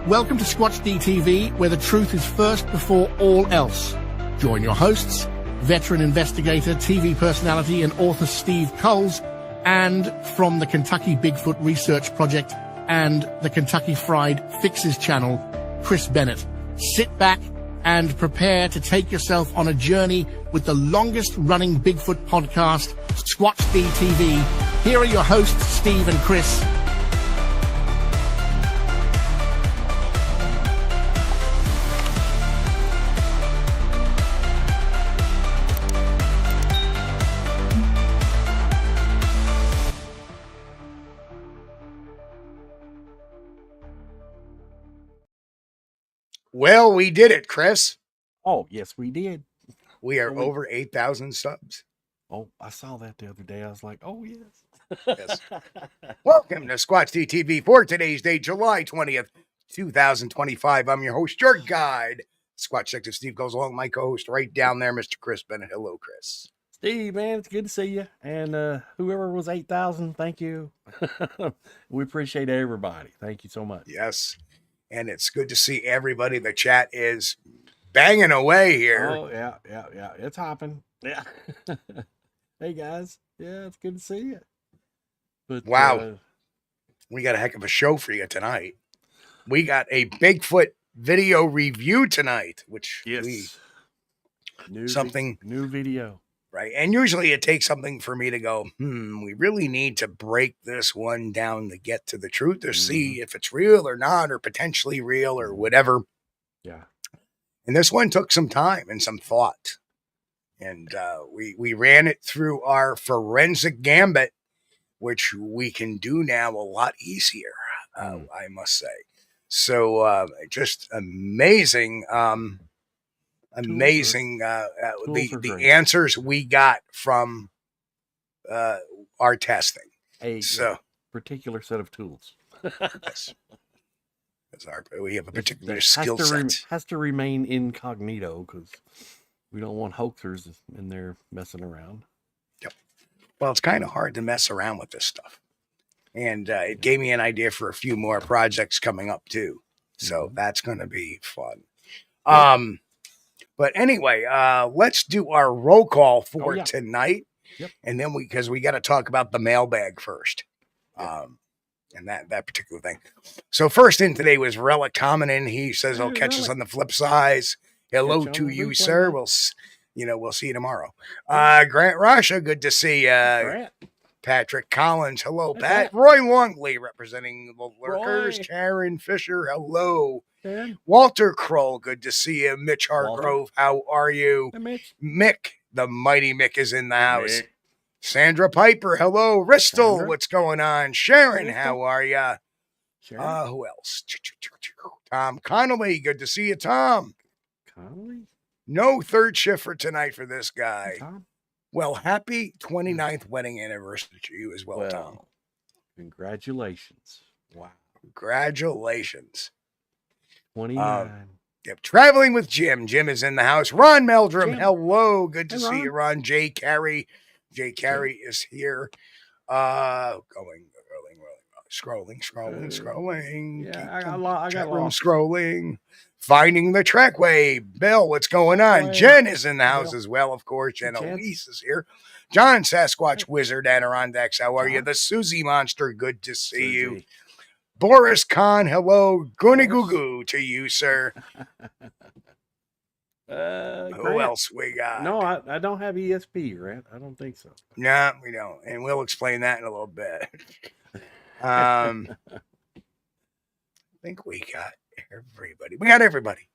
Welcome to Squatch-D TV, where the truth is first before all else. Join your hosts, veteran investigator, TV personality, and author Steve Kulls, and from the Kentucky Bigfoot Research Project and the Kentucky Fried Fixes channel, Chris Bennett. Sit back and prepare to take yourself on a journey with the longest-running Bigfoot podcast, Squatch-D TV. Here are your hosts, Steve and Chris. Well, we did it, Chris. Oh, yes, we did. We are over 8,000 subs. Oh, I saw that the other day. I was like, oh, yes. Yes. Welcome to Squatch-D TV for today's date, July 20th, 2025. I'm your host, your guide. Squatch Detective Steve goes along, my co-host right down there, Mr. Chris Bennett. Hello, Chris. Steve, man, it's good to see you. And whoever was 8,000, thank you. We appreciate everybody. Thank you so much. Yes. And it's good to see everybody. The chat is banging away here. Oh, yeah. It's hopping. Yeah. Hey, guys. Yeah, it's good to see you. But wow. We got a heck of a show for you tonight. We got a Bigfoot video review tonight, which new video. Right. And usually it takes something for me to go, we really need to break this one down to get to the truth, to see if it's real or not, or potentially real or whatever. Yeah. And this one took some time and some thought. And we ran it through our forensic gambit, which we can do now a lot easier, I must say. So just amazing. The answers we got from our testing. A particular set of tools. Yes. We have a particular skill set. Has to remain incognito because we don't want hoaxers in there messing around. Yep. Well, it's kind of hard to mess around with this stuff. And it gave me an idea for a few more projects coming up too. So that's going to be fun. But anyway, let's do our roll call for tonight. Yep. And then because we got to talk about the mailbag first. And that particular thing. So first in today was Relic Hominin. He says he'll catch us on the flip side. Hello to you, sir. We'll see you tomorrow. Grant Rasha, good to see you. Patrick Collins, hello, Pat. Roy Longley, representing the Lurkers. Karen Fisher, hello. Walter Kroll, good to see you. Mitch Hargrove, how are you? Hey, Mitch. Mick, the mighty Mick is in the house. Mick. Sandra Piper, hello. Ristel, what's going on? Sharon, how are you? Who else? Tom Connolly, good to see you, Tom. Connolly? No third shift for tonight for this guy. Tom? Well, happy 29th wedding anniversary to you as well, Tom. Congratulations. Wow. Congratulations. 29. Yep. Traveling with Jim. Jim is in the house. Ron Meldrum, hello. Good to see you, Ron. Jay Carey. Jay Carey is here. Scrolling. Yeah, I got lost. Scrolling. Finding the trackway. Bill, what's going on? Jen is in the house as well, of course. Jen Elise is here. John Sasquatch Wizard Adirondacks, how are you? The Susie Monster, good to see you. Boris Khan, hello. Goony Goo Goo to you, sir. Who else we got? No, I don't have ESP, right? I don't think so. No, we don't. And we'll explain that in a little bit. I think we got everybody. We got everybody.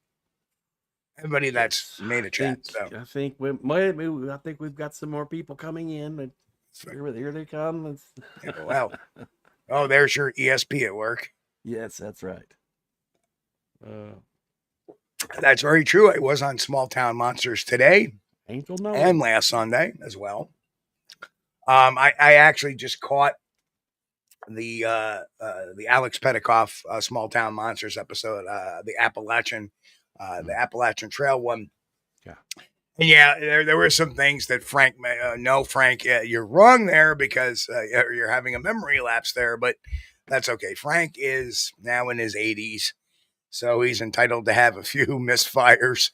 Everybody that's made a chat. I think we've got some more people coming in. But here they come. There's your ESP at work. Yes, that's right. That's very true. I was on Small Town Monsters today and last Sunday as well. I actually just caught the Alex Petikoff Small Town Monsters episode, the Appalachian Trail one. Yeah. And there were some things that Frank, you're wrong there because you're having a memory lapse there, but that's okay. Frank is now in his 80s, So he's entitled to have a few misfires.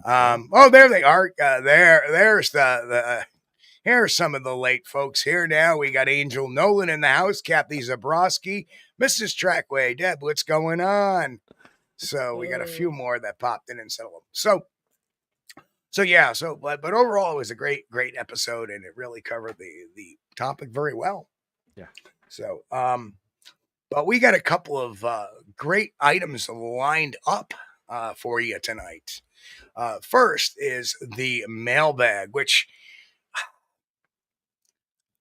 Oh, there they are. There's the here's some of the late folks here now. We got Angel Nolan in the house, Kathy Zabrowski, Mrs. Trackway, Deb, what's going on? So we got a few more that popped in and settled. But overall it was a great episode, and it really covered the topic very well. Yeah. So but we got a couple of great items lined up for you tonight. First is the mailbag, which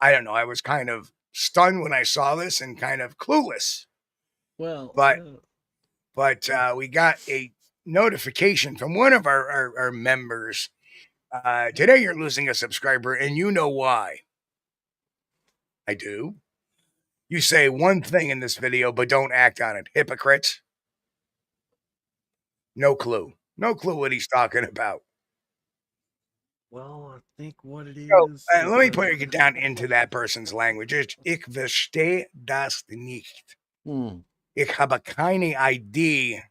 I don't know. I was kind of stunned when I saw this and kind of clueless. Well, but we got a notification from one of our members. Today you're losing a subscriber, and you know why. I do. You say one thing in this video, but don't act on it. Hypocrites. No clue. No clue what he's talking about. well, I think what it is. So, let me put it down into that person's language. It's, ich verstehe das nicht. Ich habe keine Idee.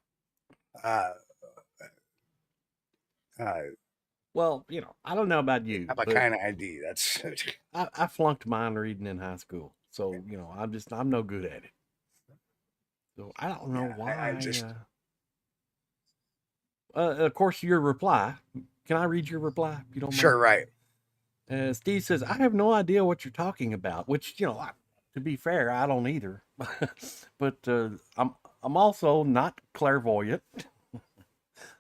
Well, you know, I don't know about you. Have a kind of ID. That's. I flunked mind reading in high school, so you know, I'm no good at it. So I don't know why. Of course, your reply. Can I read your reply? If you don't mind? Sure, right. Steve says, I have no idea what you're talking about, which, you know, to be fair, I don't either. But I'm also not clairvoyant.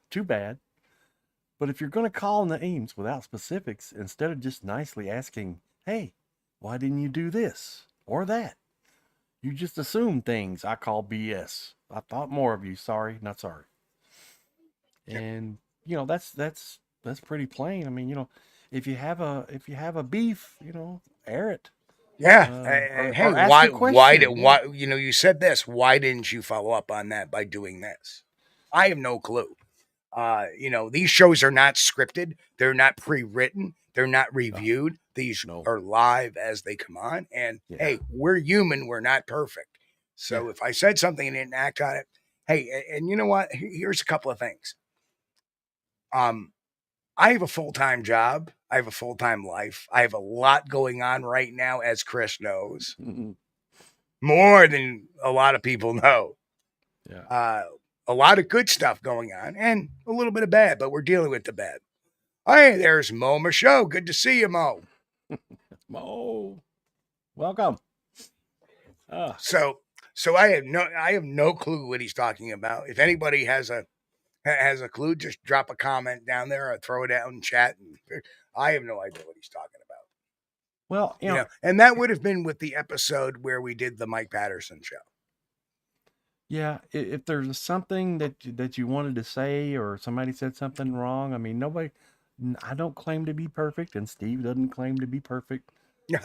Too bad. But if you're going to call names without specifics, instead of just nicely asking, hey, why didn't you do this or that? You just assume things I call BS. I thought more of you. Sorry, not sorry. And, you know, that's pretty plain. I mean, you know, if you have a beef, you know, air it. Yeah. Hey, why, you know, you said this, why didn't you follow up on that by doing this? I have no clue. You know, these shows are not scripted. They're not pre-written. They're not reviewed. These are live as they come on. And hey, we're human. We're not perfect. So if I said something and didn't act on it, hey, and you know what? Here's a couple of things. I have a full-time job. I have a full-time life. I have a lot going on right now, as Chris knows. More than a lot of people know. Yeah. A lot of good stuff going on and a little bit of bad, but we're dealing with the bad. Hey, there's Mo Michaud. Good to see you, Mo. Mo, welcome. So I have no clue what he's talking about. If anybody has a clue, just drop a comment down there or throw it out in chat. And I have no idea what he's talking about. Well, you know, and that would have been with the episode where we did the Mike Patterson show. Yeah, if there's something that you wanted to say or somebody said something wrong, I mean, I don't claim to be perfect, and Steve doesn't claim to be perfect.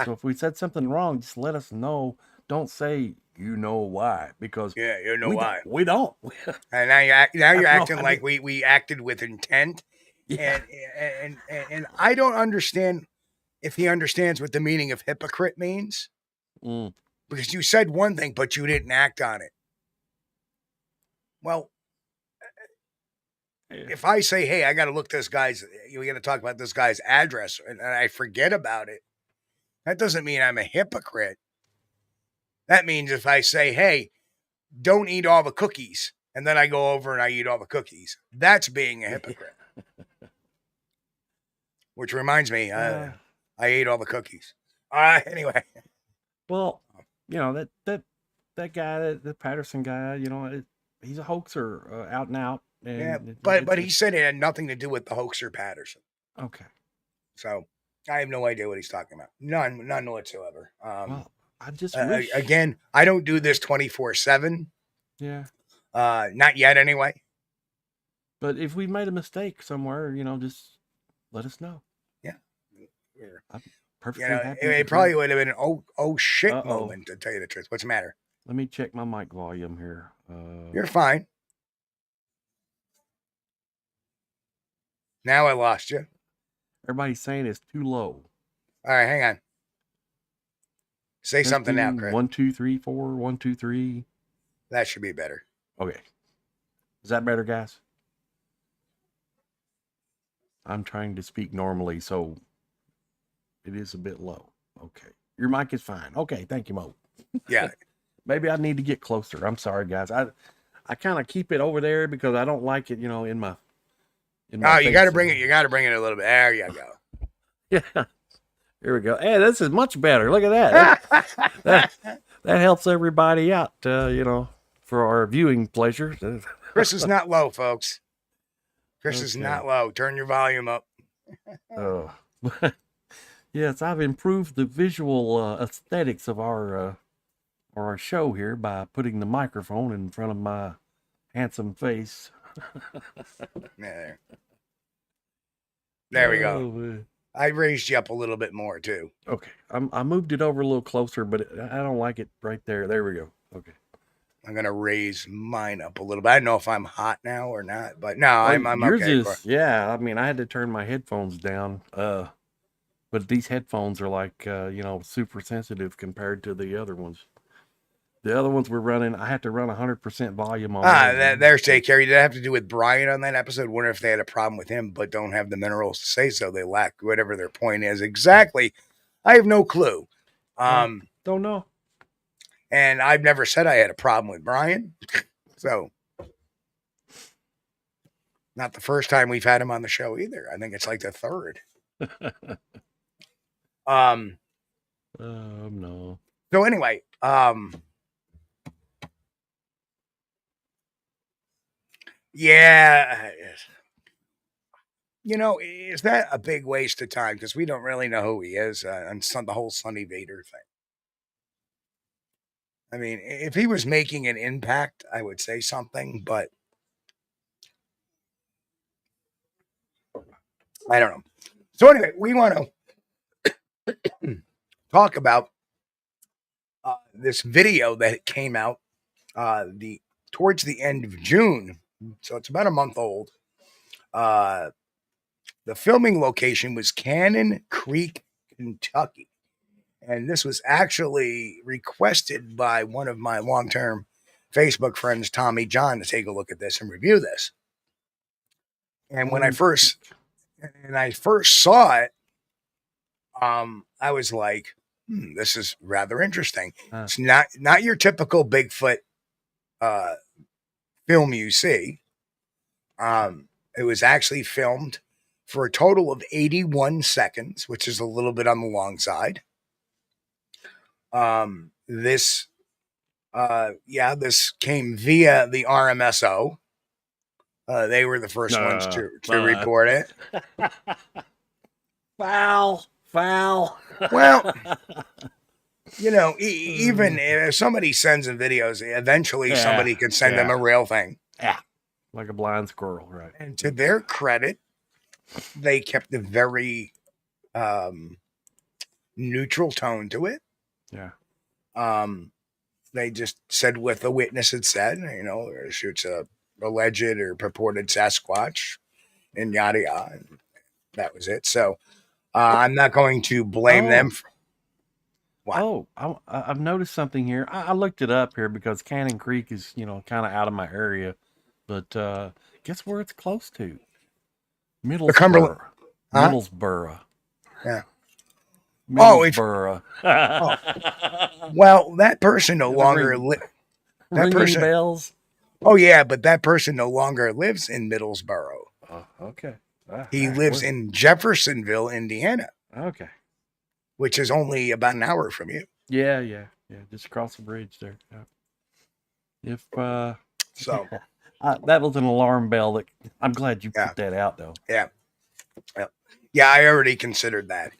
So if we said something wrong, just let us know. Don't say you know why, because you know why. We don't. And now you're acting like we acted with intent. Yeah. And I don't understand if he understands what the meaning of hypocrite means. Because you said one thing, but you didn't act on it. Well, if I say, hey, I got to look we got to talk about this guy's address, and I forget about it, that doesn't mean I'm a hypocrite. That means if I say, hey, don't eat all the cookies, and then I go over and I eat all the cookies, that's being a hypocrite. Which reminds me, I ate all the cookies. Anyway. Well, you know, that guy, the Patterson guy, you know, he's a hoaxer out and out. And but he said it had nothing to do with the hoaxer Patterson. Okay. So I have no idea what he's talking about. None whatsoever. Well, I just wish... again, I don't do this 24/7. Yeah. Not yet, anyway. But if we made a mistake somewhere, you know, just let us know. Yeah. I'm perfectly happy. It probably would have been an oh shit moment, to tell you the truth. What's the matter? Let me check my mic volume here. You're fine. Now I lost you. Everybody's saying it's too low. All right, hang on. Say something now, Chris. 1, 2, 3, 4. 1, 2, 3. That should be better. Okay. Is that better, guys? I'm trying to speak normally, so it is a bit low. Okay. Your mic is fine. Okay, thank you, Mo. Yeah. Maybe I need to get closer. I'm sorry, guys. I kind of keep it over there because I don't like it, in my Oh, you got to face. bring it. You got to bring it a little bit. There you go. Yeah. Here we go. Hey, this is much better. Look at that. that helps everybody out, for our viewing pleasure. Chris is not low, folks. Chris is not low. Turn your volume up. Oh. Yes, I've improved the visual aesthetics of our show here by putting the microphone in front of my handsome face. There we go. I raised you up a little bit more too. Okay, I moved it over a little closer, but I don't like it right there. There we go. Okay. I'm gonna raise mine up a little bit. I don't know if I'm hot now or not, but no, I'm yours okay. Is, yeah, I mean, I had to turn my headphones down. But these headphones are like super sensitive compared to the other ones. The other ones were running. I had to run 100% volume on. There's Jay Carey. Did that have to do with Brian on that episode? Wonder if they had a problem with him, but don't have the minerals to say so. They lack whatever their point is. Exactly. I have no clue. Don't know. And I've never said I had a problem with Brian. So, not the first time we've had him on the show either. I think it's like the third. No. So anyway, yeah, is that a big waste of time? Because we don't really know who he is, and the whole Sonny Vader thing. I mean, if he was making an impact, I would say something, but I don't know. So anyway, we want to talk about this video that came out towards the end of June. So it's about a month old. The filming location was Cannon Creek, Kentucky. And this was actually requested by one of my long-term Facebook friends, Tommy John, to take a look at this and review this. And when I first saw it, I was like, this is rather interesting. It's not your typical Bigfoot film you see. It was actually filmed for a total of 81 seconds, which is a little bit on the long side. This came via the RMSO. They were the first ones to report it. Foul. Well, even if somebody sends them videos, eventually somebody can send them a real thing. Yeah, like a blind squirrel, right? And to their credit, they kept a very neutral tone to it. Yeah. They just said what the witness had said, shoots a alleged or purported Sasquatch and yada yada. And that was it. So I'm not going to blame them. What? I've noticed something here. I looked it up here because Cannon Creek is, kind of out of my area. But guess where it's close to? Middlesboro. Middlesboro. Yeah. Middlesboro. Well, that person no longer lives. Ringing bells. Oh yeah, but that person no longer lives in Middlesboro. Oh, okay. He lives in Jeffersonville, Indiana. Okay. Which is only about an hour from you. Yeah. Just across the bridge there. Yeah. So that was an alarm bell. That I'm glad you put that out though. Yeah. I already considered that.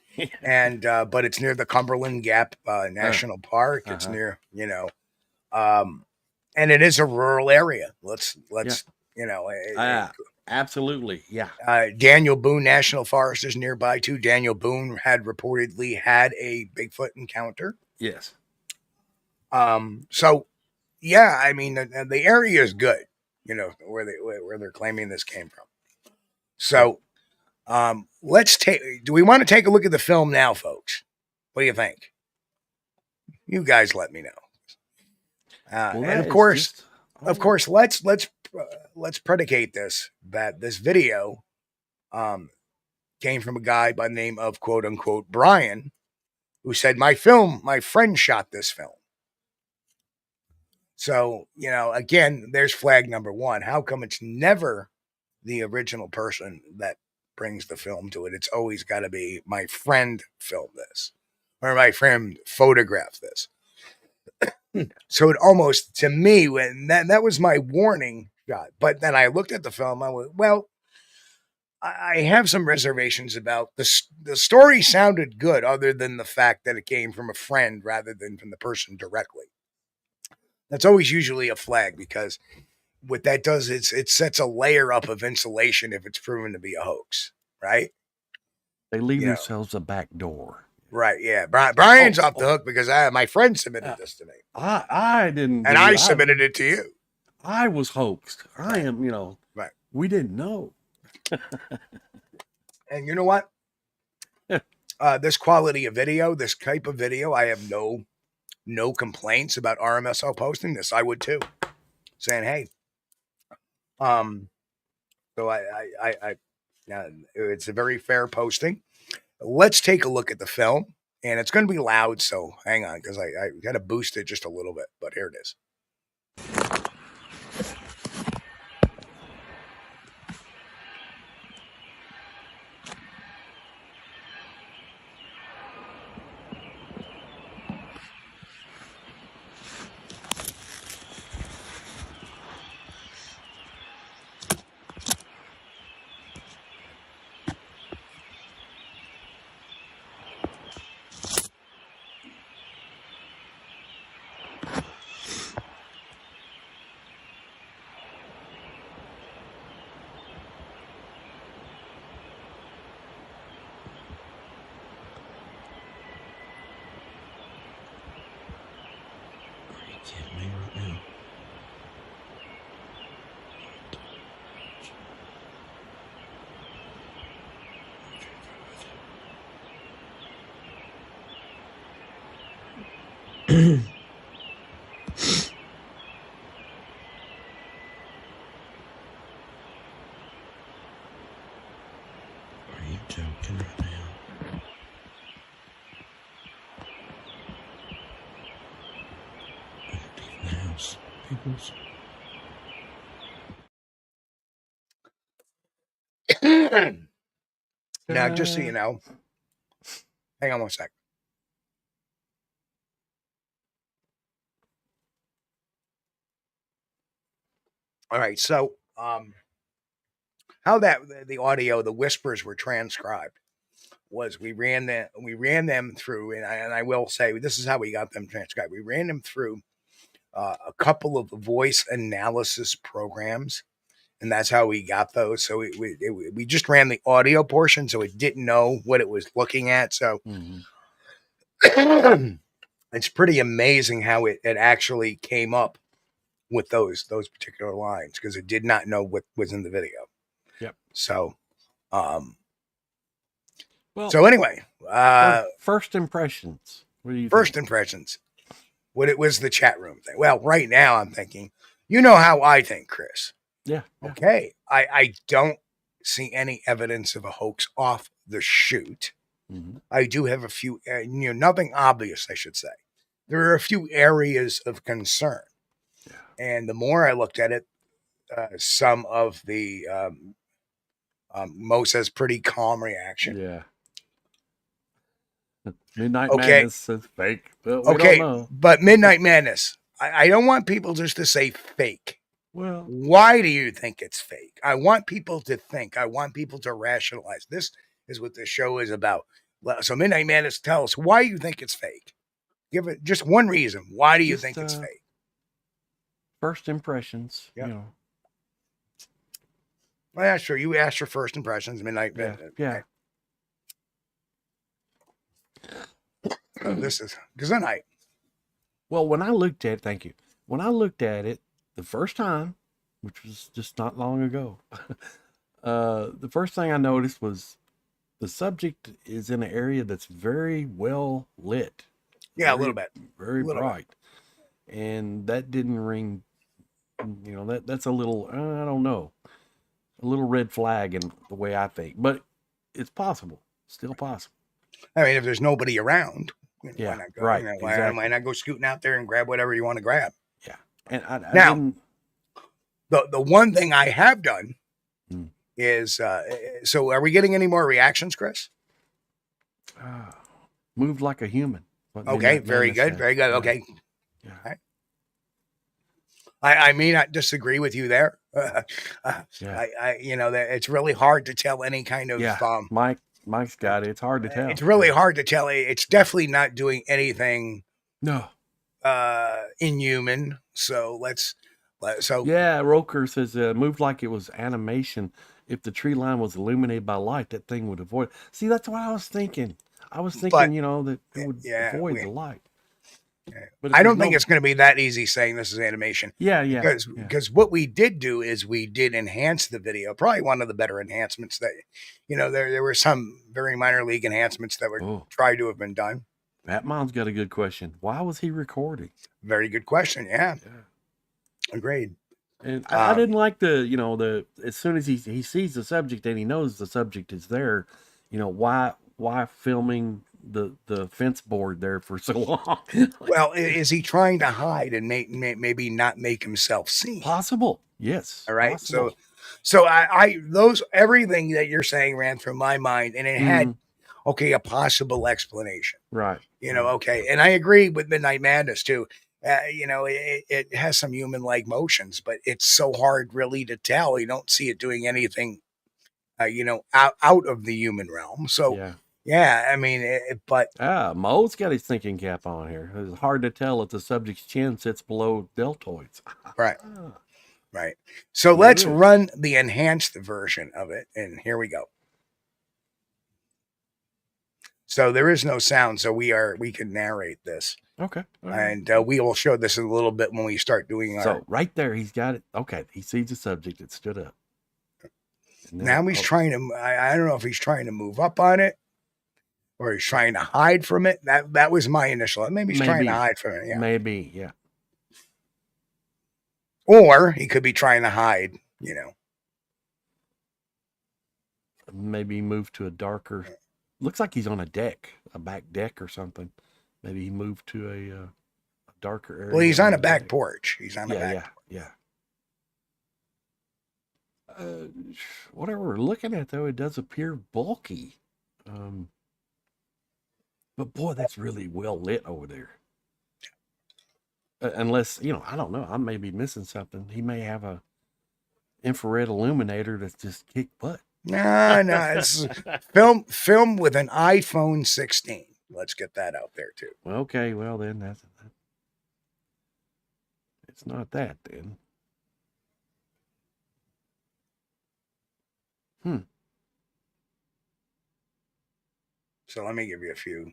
And but it's near the Cumberland Gap National Park. It's near, and it is a rural area. Let's absolutely. Yeah. Daniel Boone National Forest is nearby too. Daniel Boone had reportedly had a Bigfoot encounter. Yes. So yeah, I mean the area is good, where they're claiming this came from. So do we want to take a look at the film now, folks? What do you think? You guys let me know. And of course, let's let's predicate this, that this video came from a guy by the name of quote unquote Brian, who said, my friend shot this film. So, again, there's flag number one. How come it's never the original person that brings the film to it? It's always got to be my friend filmed this or my friend photographed this. So it almost, to me, when that was my warning shot. But then I looked at the film, I went, well, I have some reservations about this. The story sounded good, other than the fact that it came from a friend rather than from the person directly. That's always usually a flag, because what that does is it sets a layer up of insulation if it's proven to be a hoax, right? They leave themselves a back door. Right, yeah. Brian's off the hook because my friend submitted this to me. I didn't. And I submitted it to you. I was hoaxed. I am, Right. We didn't know. And you know what? This quality of video, this type of video, I have no complaints about RMSO posting this. I would too. Saying, hey, so I it's a very fair posting. Let's take a look at the film, and it's going to be loud, so hang on, because I got to boost it just a little bit, but here it is. Are you joking right now? Leave the house, peoples. Now, just so you know, hang on one sec. All right, so how the audio, the whispers were transcribed was we ran them through, and I will say this is how we got them transcribed. We ran them through a couple of voice analysis programs, and that's how we got those. So we just ran the audio portion, so it didn't know what it was looking at. So it's pretty amazing how it actually came up with those particular lines, because it did not know what was in the video. Yep. So, well, so anyway, first impressions. What do you think? Impressions. What it was the chat room thing. Well, right now I'm thinking, how I think, Chris. Yeah. Okay. I don't see any evidence of a hoax off the shoot. Mm-hmm. I do have a few, nothing obvious, I should say. There are a few areas of concern. Yeah. And the more I looked at it, some of the Mo says pretty calm reaction. Yeah. Midnight Madness is fake. But we don't know. But Midnight Madness, I don't want people just to say fake. Well, why do you think it's fake? I want people to think. I want people to rationalize. This is what the show is about. So Midnight Madness, tell us why you think it's fake. Give it just one reason. Why do you think it's fake? First impressions. Yep. Well, yeah, sure. You asked for first impressions. Midnight Madness. Yeah. So this is Gesundheit. Well, when I looked at it, thank you. When I looked at it the first time, which was just not long ago, the first thing I noticed was the subject is in an area that's very well lit. Yeah, a little bit. Very bright. And that didn't ring You know, that's a little, I don't know, a little red flag in the way I think, but it's possible, still possible. I mean, if there's nobody around, Yeah, why not go? right, Why exactly. not go scooting out there and grab whatever you want to grab? Yeah, and I Now, didn't. the one thing I have done Hmm. is, so are we getting any more reactions, Chris? Moved like a human. What Okay, Midnight very Madness good, said. very good. Yeah. Okay, Yeah. right. I may not disagree with you there. Yeah. You know, that it's really hard to tell any kind of. Yeah. Mike's got it. It's hard to tell. It's really hard to tell. It's definitely not doing anything No. inhuman. So Yeah, Roker says moved like it was animation. If the tree line was illuminated by light, that thing would avoid. See, that's what I was thinking. I was thinking, But, you know, that it would avoid the light. But I don't think it's going to be that easy saying this is animation. Yeah. Because what we did do is we did enhance the video. Probably one of the better enhancements that, you know, there were some very minor league enhancements that were tried to have been done. Pat Mom's got a good question. Why was he recording? Very good question. Yeah. Agreed. And I didn't like as soon as he sees the subject and he knows the subject is there, you know, why filming the fence board there for so long? Well, is he trying to hide and maybe not make himself seen? Possible. Yes. All right. Possible. So everything that you're saying ran through my mind, and it had, a possible explanation. Right. You know, okay. And I agree with Midnight Madness too. You know, it has some human-like motions, but it's so hard really to tell. You don't see it doing anything, out of the human realm. So, yeah, I mean, but... Mo's got his thinking cap on here. It's hard to tell if the subject's chin sits below deltoids. Right. Right. So let's run the enhanced version of it, and here we go. So there is no sound, so we can narrate this. Okay. And we will show this in a little bit when we start doing our... So right there, he's got it. Okay. He sees the subject. It stood up. Now he's trying to... I don't know if he's trying to move up on it or he's trying to hide from it. That was my initial... Maybe he's trying to hide from it. Yeah. Maybe, yeah. Or he could be trying to hide, you know. Maybe move to a darker... Looks like he's on a deck, a back deck or something. Maybe he moved to a darker area. Well, he's on a back porch. He's on a back porch. Whatever we're looking at, though, it does appear bulky. But boy, that's really well lit over there. Unless, you know, I don't know. I may be missing something. He may have a infrared illuminator that's just kick butt. No, it's film with an iPhone 16. Let's get that out there too. Okay, well then it's not that then. So let me give you a few.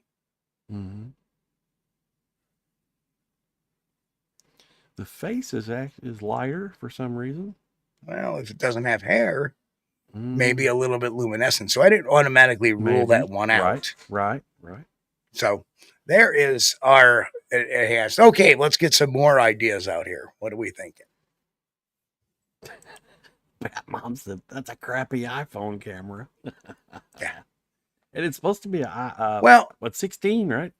The face is lighter for some reason. Well, if it doesn't have hair, maybe a little bit luminescent. So I didn't automatically rule that one out. Right. So there is our enhanced. Okay, let's get some more ideas out here. What are we thinking? Mom said that's a crappy iPhone camera. Yeah. And it's supposed to be a 16, right?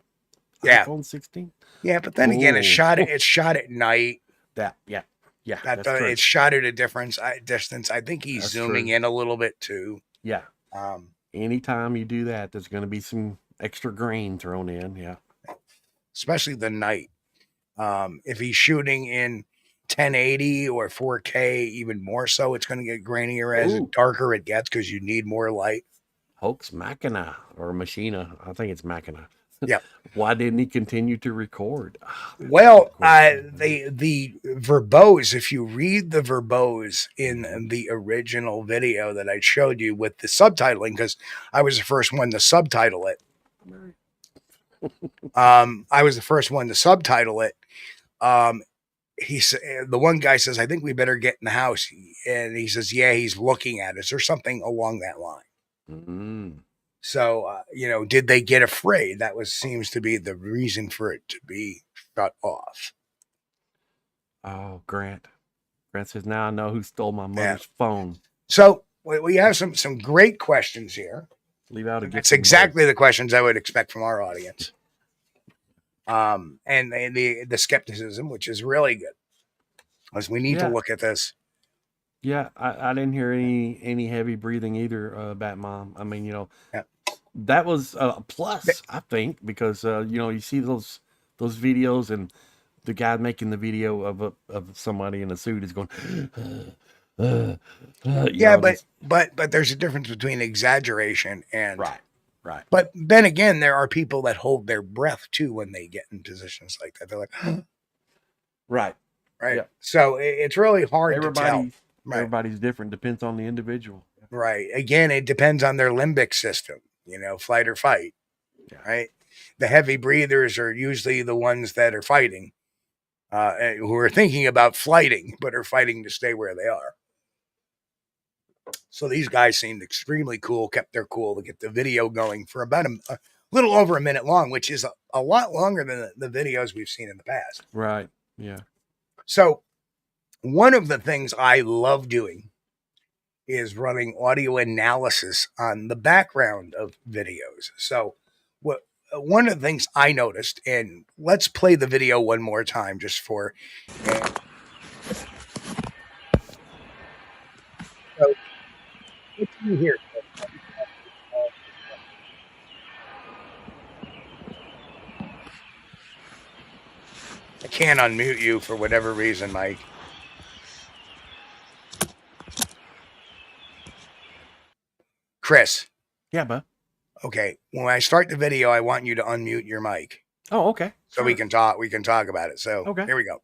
Yeah. iPhone 16. Yeah, but then again, it's shot at night. Yeah. It's shot at a distance. I think he's zooming in a little bit too. Yeah. Anytime you do that, there's going to be some extra grain thrown in. Yeah. Especially the night. If he's shooting in 1080 or 4K, even more so, it's going to get grainier as darker it gets because you need more light. Hoax Machina or Machina. I think it's Machina. Yeah. Why didn't he continue to record? Well, the verbose, if you read the verbose in the original video that I showed you with the subtitling, because I was the first one to subtitle it. The one guy says, I think we better get in the house. And he says, yeah, he's looking at us or something along that line. So, did they get afraid? That seems to be the reason for it to be shut off. Oh, Grant. Grant says, now I know who stole my mother's phone. So we have some great questions here. Leave out a gift. It's exactly the questions I would expect from our audience. And the skepticism, which is really good, because we need to look at this. Yeah, I didn't hear any heavy breathing either, Bat Mom. I mean, that was a plus, I think, because you see those videos, and the guy making the video of somebody in a suit is going. But there's a difference between exaggeration and right. But then again, there are people that hold their breath too when they get in positions like that. They're like, right. Yeah. So it's really hard to tell. Right. Everybody's different. Depends on the individual. Right. Again, it depends on their limbic system. Flight or fight. Yeah. Right. The heavy breathers are usually the ones that are fighting, who are thinking about flighting, but are fighting to stay where they are. So these guys seemed extremely cool, kept their cool to get the video going for about a little over a minute long, which is a lot longer than the videos we've seen in the past. Right. Yeah. So one of the things I love doing is running audio analysis on the background of videos. So one of the things I noticed, and let's play the video one more time just for... So, what do you hear? I can't unmute you for whatever reason, Mike. Chris. Yeah, bud. Okay. When I start the video, I want you to unmute your mic. Oh, okay. So we can talk. We can talk about it. So okay. Here we go.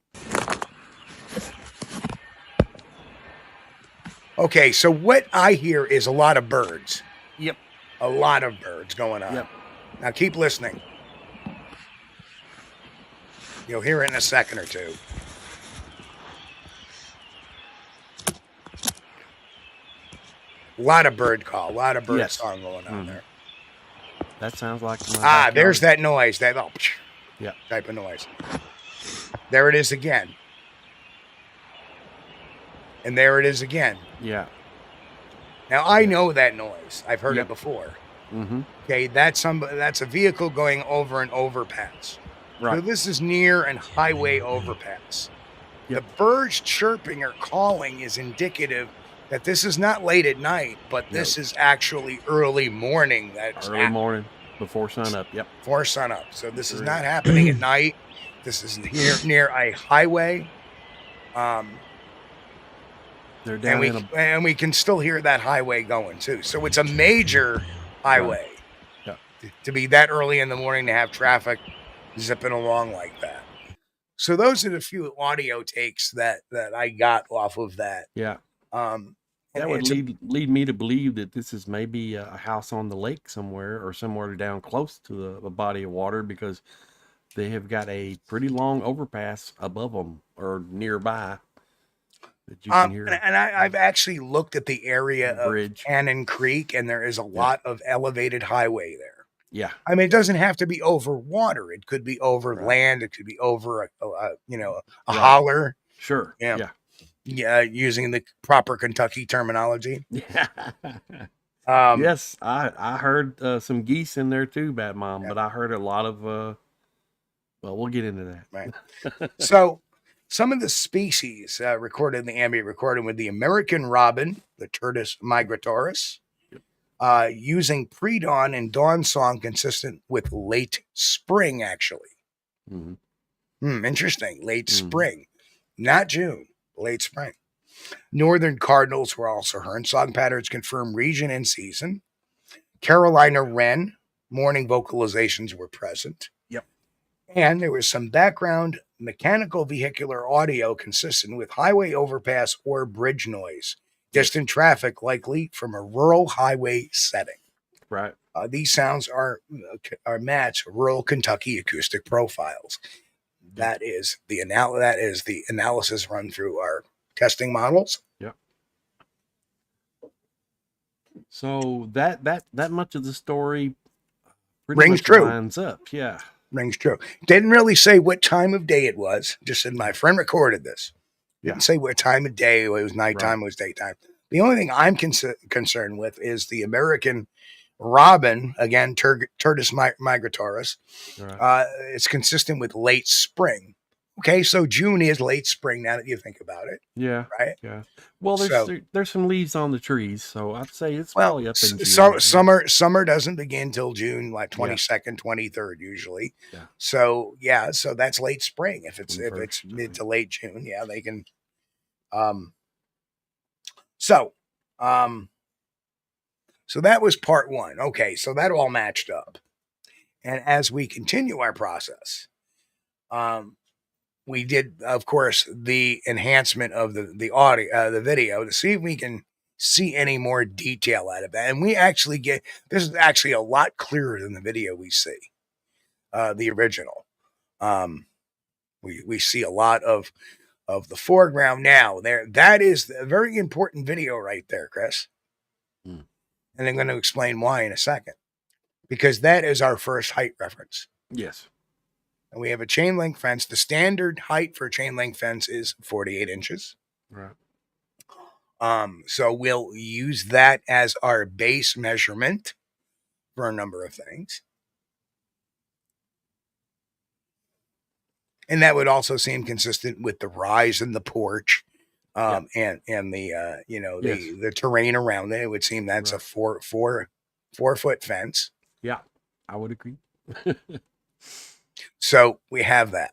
Okay, so what I hear is a lot of birds. Yep. A lot of birds going on. Yep. Now keep listening. You'll hear it in a second or two. A lot of bird call, a lot of bird song going on there. That sounds like there's that noise, that type of noise. There it is again. And there it is again. Yeah. Now I know that noise. I've heard it before. Mm-hmm. Okay, that's a vehicle going over an overpass. Right. So this is near an highway overpass. Yep. The birds chirping or calling is indicative that this is not late at night, but this is actually early morning. Morning before sunup. Yep. Before sunup. So this is not happening at night. This is near a highway. They're down and we can still hear that highway going too. So it's a major highway. Right. Yeah. To be that early in the morning to have traffic zipping along like that. So those are the few audio takes that I got off of that. Yeah. That would lead me to believe that this is maybe a house on the lake somewhere, or somewhere down close to a body of water, because they have got a pretty long overpass above them or nearby that you can hear. And I've actually looked at the area of Cannon Creek, and there is a lot of elevated highway there. Yeah. I mean, it doesn't have to be over water. It could be over land. It could be over a holler. Sure. Yeah. Yeah, using the proper Kentucky terminology. Yeah. Yes, I heard some geese in there too, Bat Mom, but I heard a lot of well, we'll get into that. Right. So some of the species recorded in the ambient recording with the American robin, the Turdus migratoris, using pre-dawn and dawn song consistent with late spring, actually. Mm-hmm. Interesting. Late spring, not June. Late spring. Northern cardinals were also heard. Song patterns confirm region and season. Carolina wren, morning vocalizations were present. Yep. And there was some background mechanical vehicular audio consistent with highway overpass or bridge noise. Distant traffic likely from a rural highway setting. Right. These sounds are match rural Kentucky acoustic profiles. That is the analysis run through our testing models. Yeah. So that much of the story rings true. Lines up. Yeah. Rings true. Didn't really say what time of day it was. Just said my friend recorded this. Didn't say what time of day. It was nighttime. It was daytime. The only thing I'm concerned with is the American robin, again, Turdus migratoris. Right. It's consistent with late spring. Okay, so June is late spring now that you think about it. Yeah. Right. Yeah. Well, there's some leaves on the trees, so I'd say it's probably up in June. Summer doesn't begin till June, like 22nd, 23rd usually. Yeah. So so that's late spring. If it's mid to late June, they can. So that was part one. Okay, so that all matched up. And as we continue our process, we did, of course, the enhancement of the audio, the video, to see if we can see any more detail out of that. And we actually this is actually a lot clearer than the video we see, the original. We see a lot of the foreground now. That is a very important video right there, Chris. And I'm going to explain why in a second, because that is our first height reference. Yes. And we have a chain link fence. The standard height for a chain link fence is 48 inches. Right. So we'll use that as our base measurement for a number of things. And that would also seem consistent with the rise in the porch, and the the terrain around it. It would seem that's a 4 foot fence. Yeah, I would agree. So we have that.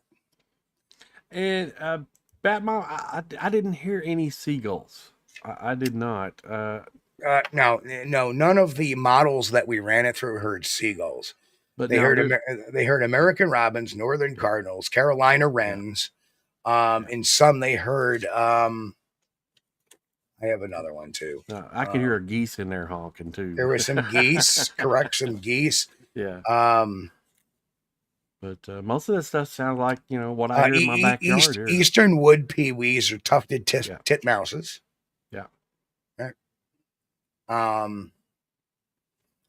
And Batman, I didn't hear any seagulls. I did not. No, none of the models that we ran it through heard seagulls. But they heard American robins, northern cardinals, Carolina wrens. In some they heard. I have another one too. I could hear a geese in there honking too. There were some geese, correct? Some geese. Yeah. But most of this stuff sounds like what I hear in my backyard. Eastern wood peewees or tufted titmouses. Yeah. Right.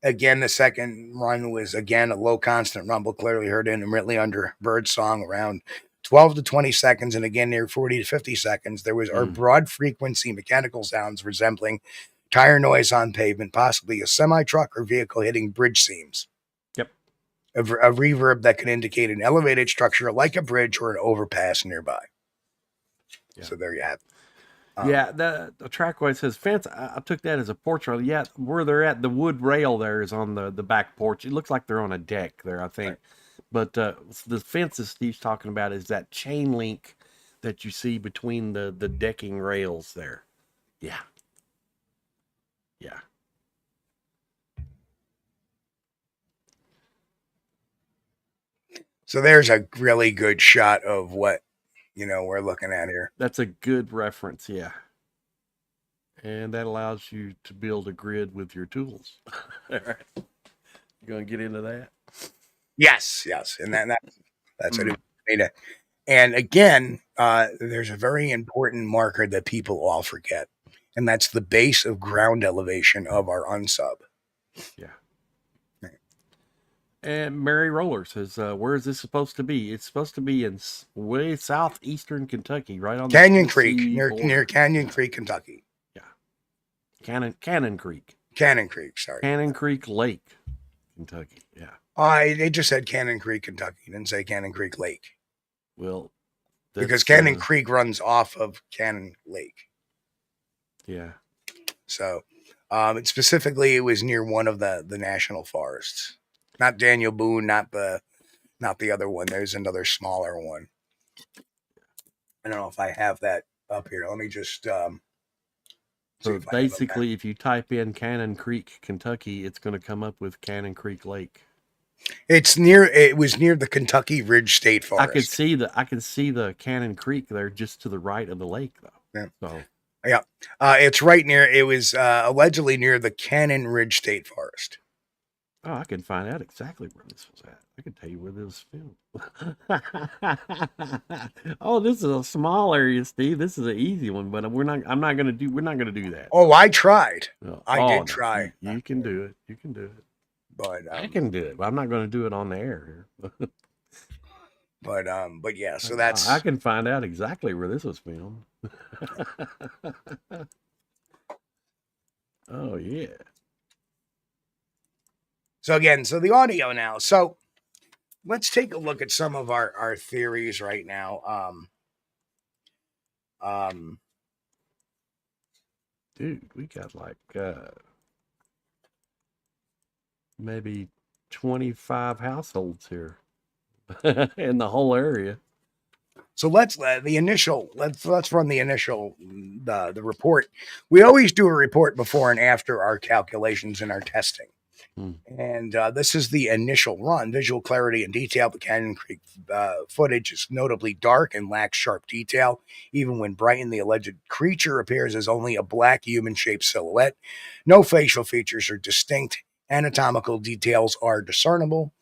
Again, the second run was again a low constant rumble, clearly heard intermittently under bird song around 12 to 20 seconds, and again near 40 to 50 seconds. There was our broad frequency mechanical sounds resembling tire noise on pavement, possibly a semi-truck or vehicle hitting bridge seams. Yep. A reverb that could indicate an elevated structure like a bridge or an overpass nearby. Yeah. So there you have it. The trackway says fence. I took that as a porch rail. Yeah, where they're at, the wood rail there is on the back porch. It looks like they're on a deck there, I think. Right. But the fence that Steve's talking about is that chain link that you see between the decking rails there. Yeah. Yeah. So there's a really good shot of what we're looking at here. That's a good reference, yeah. And that allows you to build a grid with your tools. All right. You going to get into that? Yes. And that's what it made. And again, there's a very important marker that people all forget, and that's the base of ground elevation of our unsub. Yeah. And Mary Roller says, where is this supposed to be? It's supposed to be in way southeastern Kentucky, right on Canyon Creek, near Canyon Creek, Kentucky. Yeah. Cannon Creek. Cannon Creek, sorry. Cannon Creek Lake, Kentucky. Yeah. They just said Cannon Creek, Kentucky. Didn't say Cannon Creek Lake. Well, because Cannon Creek runs off of Cannon Lake. Yeah. So, it was near one of the national forests. Not Daniel Boone, not the other one. There's another smaller one. I don't know if I have that up here. Let me just. So basically, if you type in Cannon Creek, Kentucky, it's going to come up with Cannon Creek Lake. It was near the Kentucky Ridge State Forest. I can see the Cannon Creek there, just to the right of the lake, though. Yeah. So. Yeah, it's right near. It was allegedly near the Cannon Ridge State Forest. Oh, I can find out exactly where this was at. I can tell you where this was filmed. Oh, this is a small area, Steve. This is an easy one, but we're not going to do that. Oh, I tried. No. I did try. You can do it. You can do it. But I can do it, but I'm not going to do it on the air here. But yeah, so I that's can find out exactly where this was filmed. Oh yeah. so again, so the audio now. So let's take a look at some of our theories right now. Dude, we got like maybe 25 households here in the whole area. So let's run the initial the report. We always do a report before and after our calculations and our testing. And this is the initial run. Visual clarity and detail. The Canyon Creek footage is notably dark and lacks sharp detail. Even when brightened, the alleged creature appears as only a black human-shaped silhouette. No facial features are distinct. Anatomical details are discernible.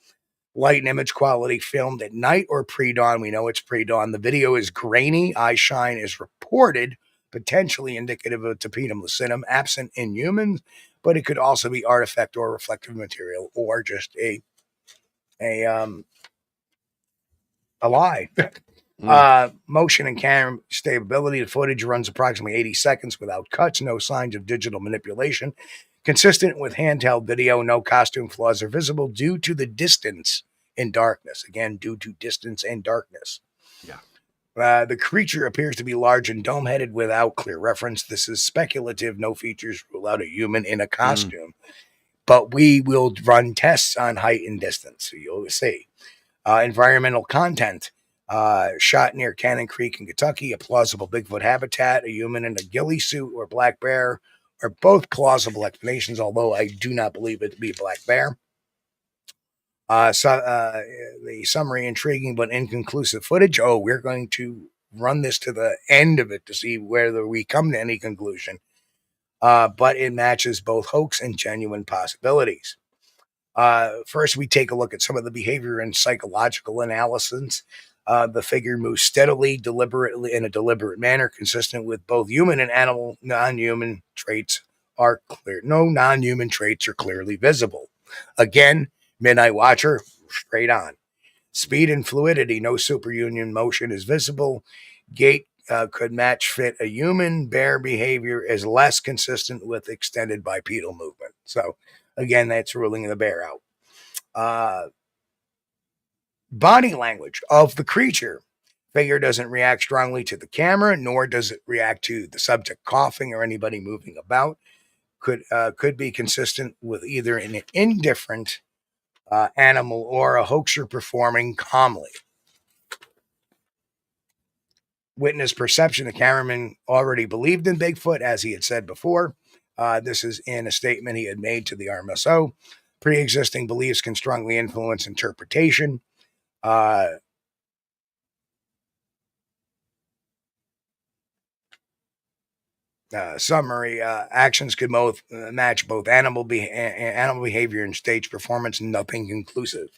Light and image quality filmed at night or pre-dawn. We know it's pre-dawn. The video is grainy. Eye shine is reported, potentially indicative of tapetum lucidum, absent in humans, but it could also be artifact or reflective material or just a lie. Motion and camera stability. The footage runs approximately 80 seconds without cuts. No signs of digital manipulation. Consistent with handheld video, no costume flaws are visible due to the distance and darkness. Again, due to distance and darkness. Yeah. The creature appears to be large and dome-headed without clear reference. This is speculative. No features rule out a human in a costume. But we will run tests on height and distance, so you'll see. Environmental content. Shot near Cannon Creek in Kentucky, a plausible Bigfoot habitat, a human in a ghillie suit or black bear are both plausible explanations, although I do not believe it to be a black bear. The summary, intriguing but inconclusive footage. Oh, we're going to run this to the end of it to see whether we come to any conclusion. But it matches both hoax and genuine possibilities. First, we take a look at some of the behavior and psychological analysis. The figure moves steadily, deliberately, in a deliberate manner, consistent with both human and animal non-human traits are clear. No non-human traits are clearly visible. Again, Midnight Watcher, straight on. Speed and fluidity, no superhuman motion is visible. Gait could match fit a human. Bear behavior is less consistent with extended bipedal movement. So, again, that's ruling the bear out. Body language of the creature. Figure doesn't react strongly to the camera, nor does it react to the subject coughing or anybody moving about. Could be consistent with either an indifferent animal or a hoaxer performing calmly. Witness perception. The cameraman already believed in Bigfoot, as he had said before. This is in a statement he had made to the RMSO. Pre-existing beliefs can strongly influence interpretation. Summary, actions could match both animal behavior and stage performance, nothing conclusive.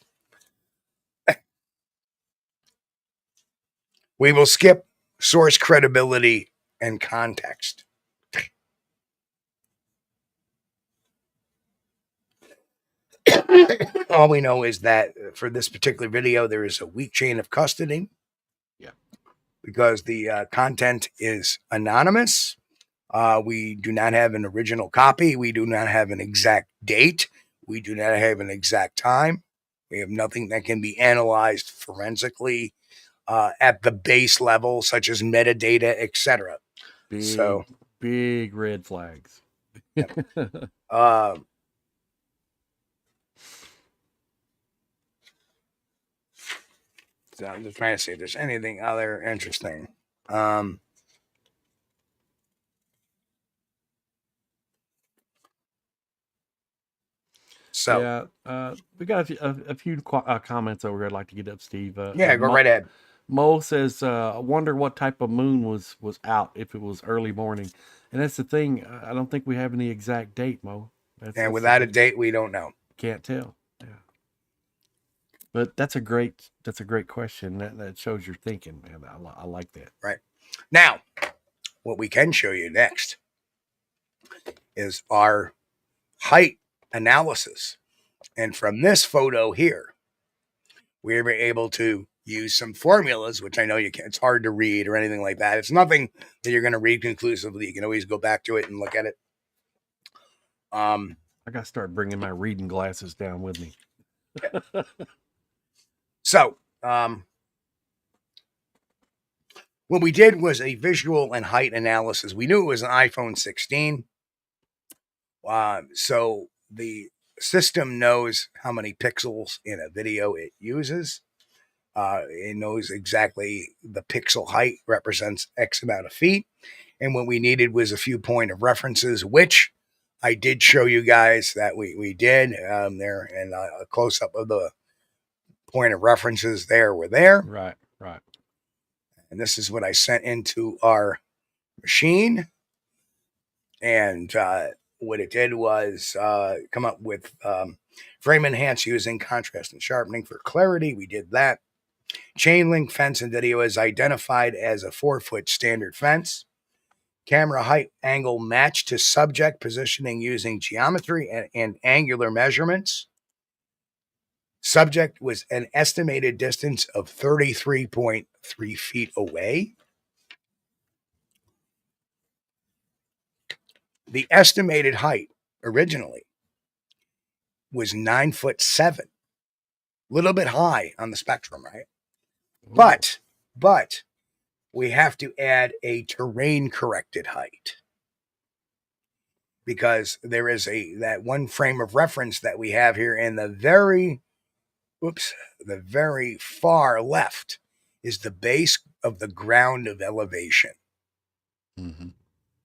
We will skip source credibility and context. All we know is that for this particular video, there is a weak chain of custody. Yeah. Because the content is anonymous. We do not have an original copy. We do not have an exact date. We do not have an exact time. We have nothing that can be analyzed forensically at the base level, such as metadata, etc. Big red flags. So I'm just trying to see if there's anything other interesting. We got a few comments over here I'd like to get up, Steve. Go right ahead. Mo says, I wonder what type of moon was out, if it was early morning. And that's the thing. I don't think we have any exact date, Mo. And without a date, we don't know. Can't tell. Yeah. But that's a great question. That shows your thinking, man. I like that. Right. Now, what we can show you next is our height analysis. And from this photo here, we were able to use some formulas, which I know you can't, it's hard to read or anything like that. It's nothing that you're going to read conclusively. You can always go back to it and look at it. I got to start bringing my reading glasses down with me. So, what we did was a visual and height analysis. We knew it was an iPhone 16. So the system knows how many pixels in a video it uses. It knows exactly the pixel height represents X amount of feet. And what we needed was a few point of references, which I did show you guys that we did there, and a close-up of the point of references were there. Right. And this is what I sent into our machine. And what it did was come up with frame enhance using contrast and sharpening for clarity. We did that. Chain link fence and video is identified as a 4-foot standard fence. Camera height angle matched to subject positioning using geometry and angular measurements. Subject was an estimated distance of 33.3 feet away. The estimated height originally was 9'7". A little bit high on the spectrum, right? Ooh. But we have to add a terrain corrected height, because there is that one frame of reference that we have here in the very far left is the base of the ground of elevation. Mm-hmm.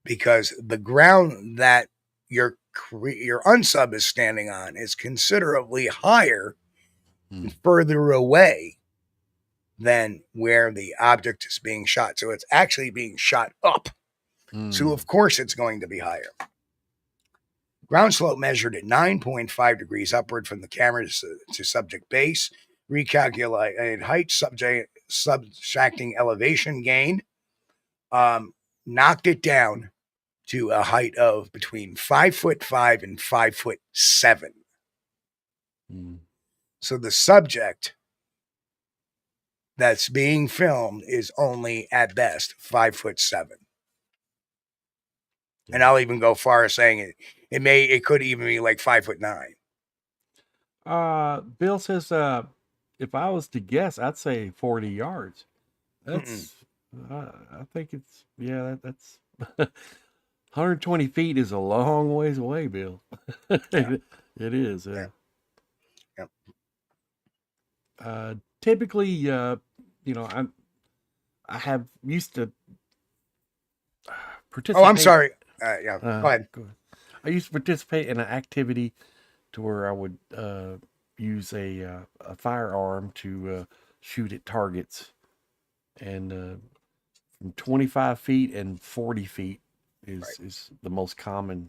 Because the ground that your unsub is standing on is considerably higher and further away than where the object is being shot. So it's actually being shot up. So of course it's going to be higher. Ground slope measured at 9.5 degrees upward from the camera to subject base. Recalculated height, subtracting elevation gain. Knocked it down to a height of between 5'5" and 5'7". So the subject that's being filmed is only at best 5'7". And I'll even go far as saying it could even be like 5'9". Bill says, if I was to guess, I'd say 40 yards. That's, I think it's, that's 120 feet is a long ways away, Bill. It is. Typically, I have used to participate. Oh, I'm sorry. Go ahead. I used to participate in an activity to where I would use a firearm to shoot at targets, and from 25 feet and 40 feet is the most common,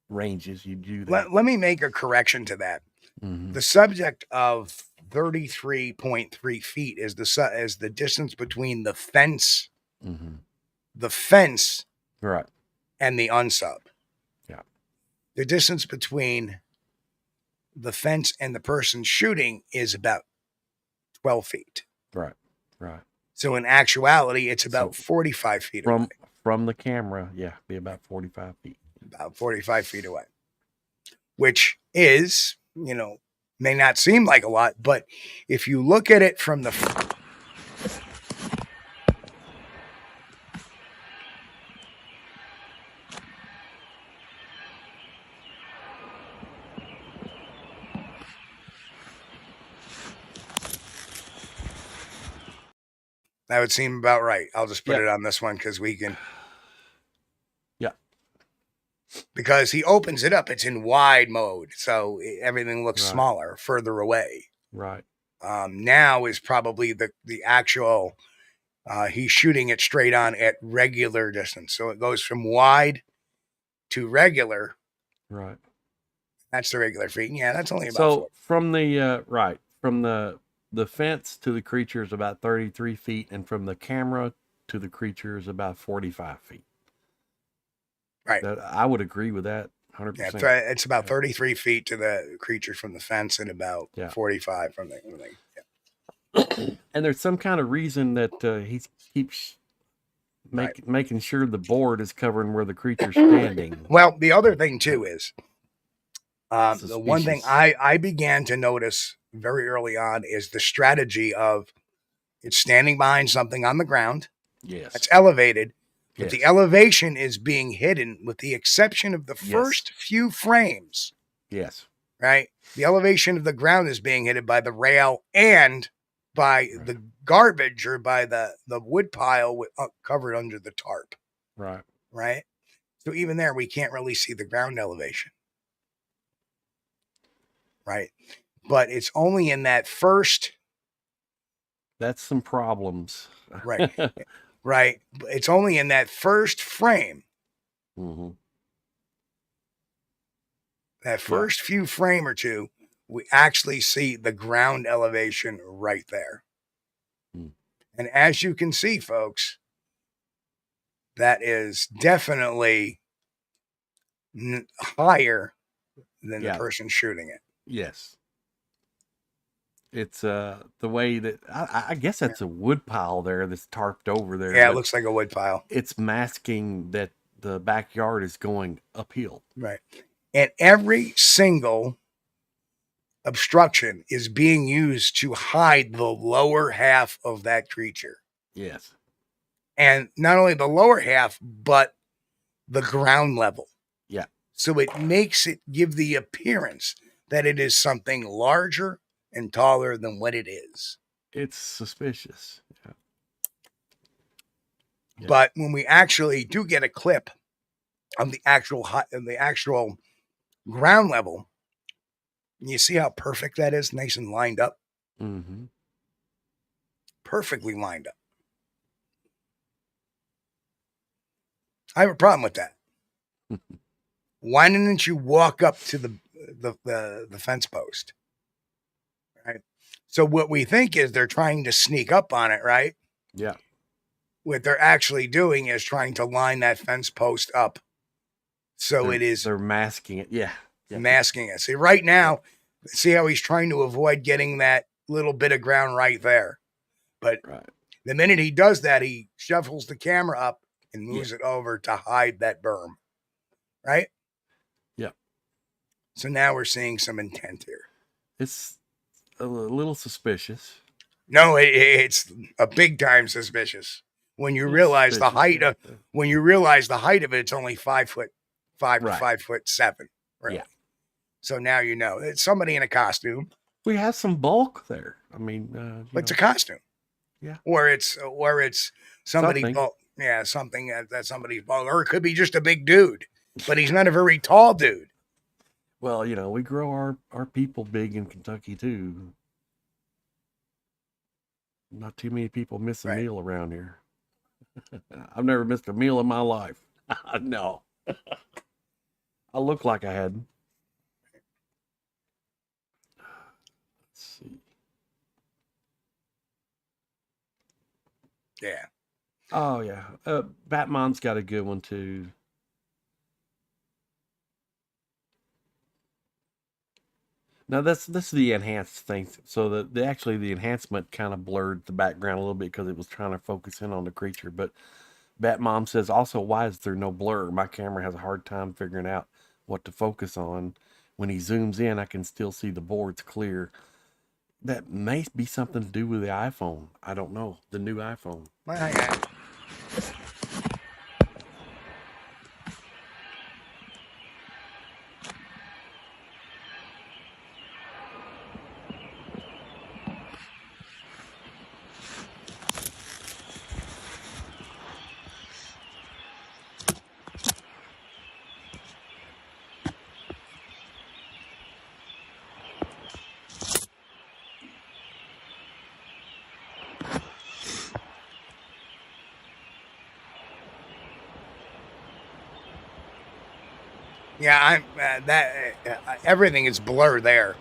ranges you do that. Let me make a correction to that. Mm-hmm. The subject of 33.3 feet is the distance between the fence, right, and the unsub. Yeah. The distance between the fence and the person shooting is about 12 feet. Right. So in actuality, it's about 45 feet away. From the camera, be about 45 feet. About 45 feet away. Which is, may not seem like a lot, but if you look at it from the that would seem about right. I'll just put it on this one because we can. Yeah. Because he opens it up. It's in wide mode. So everything looks smaller, further away. Right. Now is probably the actual, he's shooting it straight on at regular distance. So it goes from wide to regular. Right. That's the regular feet. Yeah, that's only about from the fence to the creature is about 33 feet, and from the camera to the creature is about 45 feet. Right. I would agree with that 100%. Yeah, it's about 33 feet to the creature from the fence and about 45 from the thing. Yeah. And there's some kind of reason that he keeps making sure the board is covering where the creature's standing. Well, the other thing too is the one thing I began to notice very early on is the strategy of it's standing behind something on the ground. Yes. It's elevated, but Yes. the elevation is being hidden with the exception of the first few frames. Yes. Right? The elevation of the ground is being hidden by the rail and by the garbage or by the wood pile covered under the tarp. Right. Right? So even there, we can't really see the ground elevation. Right? But it's only in that first... That's some problems. Right. Right. It's only in that first frame. Mm-hmm. That first few frame or two, we actually see the ground elevation right there. Mm. And as you can see, folks, that is definitely higher than the person shooting it. Yes. It's the way that I guess that's a wood pile there that's tarped over there. Yeah, it looks like a wood pile. It's masking that the backyard is going uphill. Right. And every single obstruction is being used to hide the lower half of that creature. Yes. And not only the lower half, but the ground level. Yeah. So it makes it give the appearance that it is something larger and taller than what it is. It's suspicious. Yeah. But when we actually do get a clip of the actual ground level, you see how perfect that is, nice and lined up. Mm-hmm. Perfectly lined up. I have a problem with that. Why didn't you walk up to the fence post? Right. So what we think is they're trying to sneak up on it, right? Yeah. What they're actually doing is trying to line that fence post up. So they're masking it. Yeah. Masking it. See, right now, see how he's trying to avoid getting that little bit of ground right there. But the minute he does that, he shuffles the camera up and moves it over to hide that berm. Right? Yeah. So now we're seeing some intent here. It's a little suspicious. No, it's a big time suspicious. When you realize the height of it, it's only 5 foot 5 to 5'7". Really. Yeah. So now you know it's somebody in a costume. We have some bulk there. I mean, it's a costume. Yeah. Or it's somebody bulk. Yeah, something that somebody's bulk, or it could be just a big dude, but he's not a very tall dude. Well, we grow our people big in Kentucky too. Not too many people miss a meal around here. I've never missed a meal in my life. No. I look like I had. Let's see. Yeah. Oh yeah. Batman's got a good one too. Now this is the enhanced thing. So the enhancement kind of blurred the background a little bit because it was trying to focus in on the creature. But Batmom says also, why is there no blur? My camera has a hard time figuring out what to focus on. When he zooms in, I can still see the boards clear. That may be something to do with the iPhone. I don't know. The new iPhone. Yeah, everything is blurred there.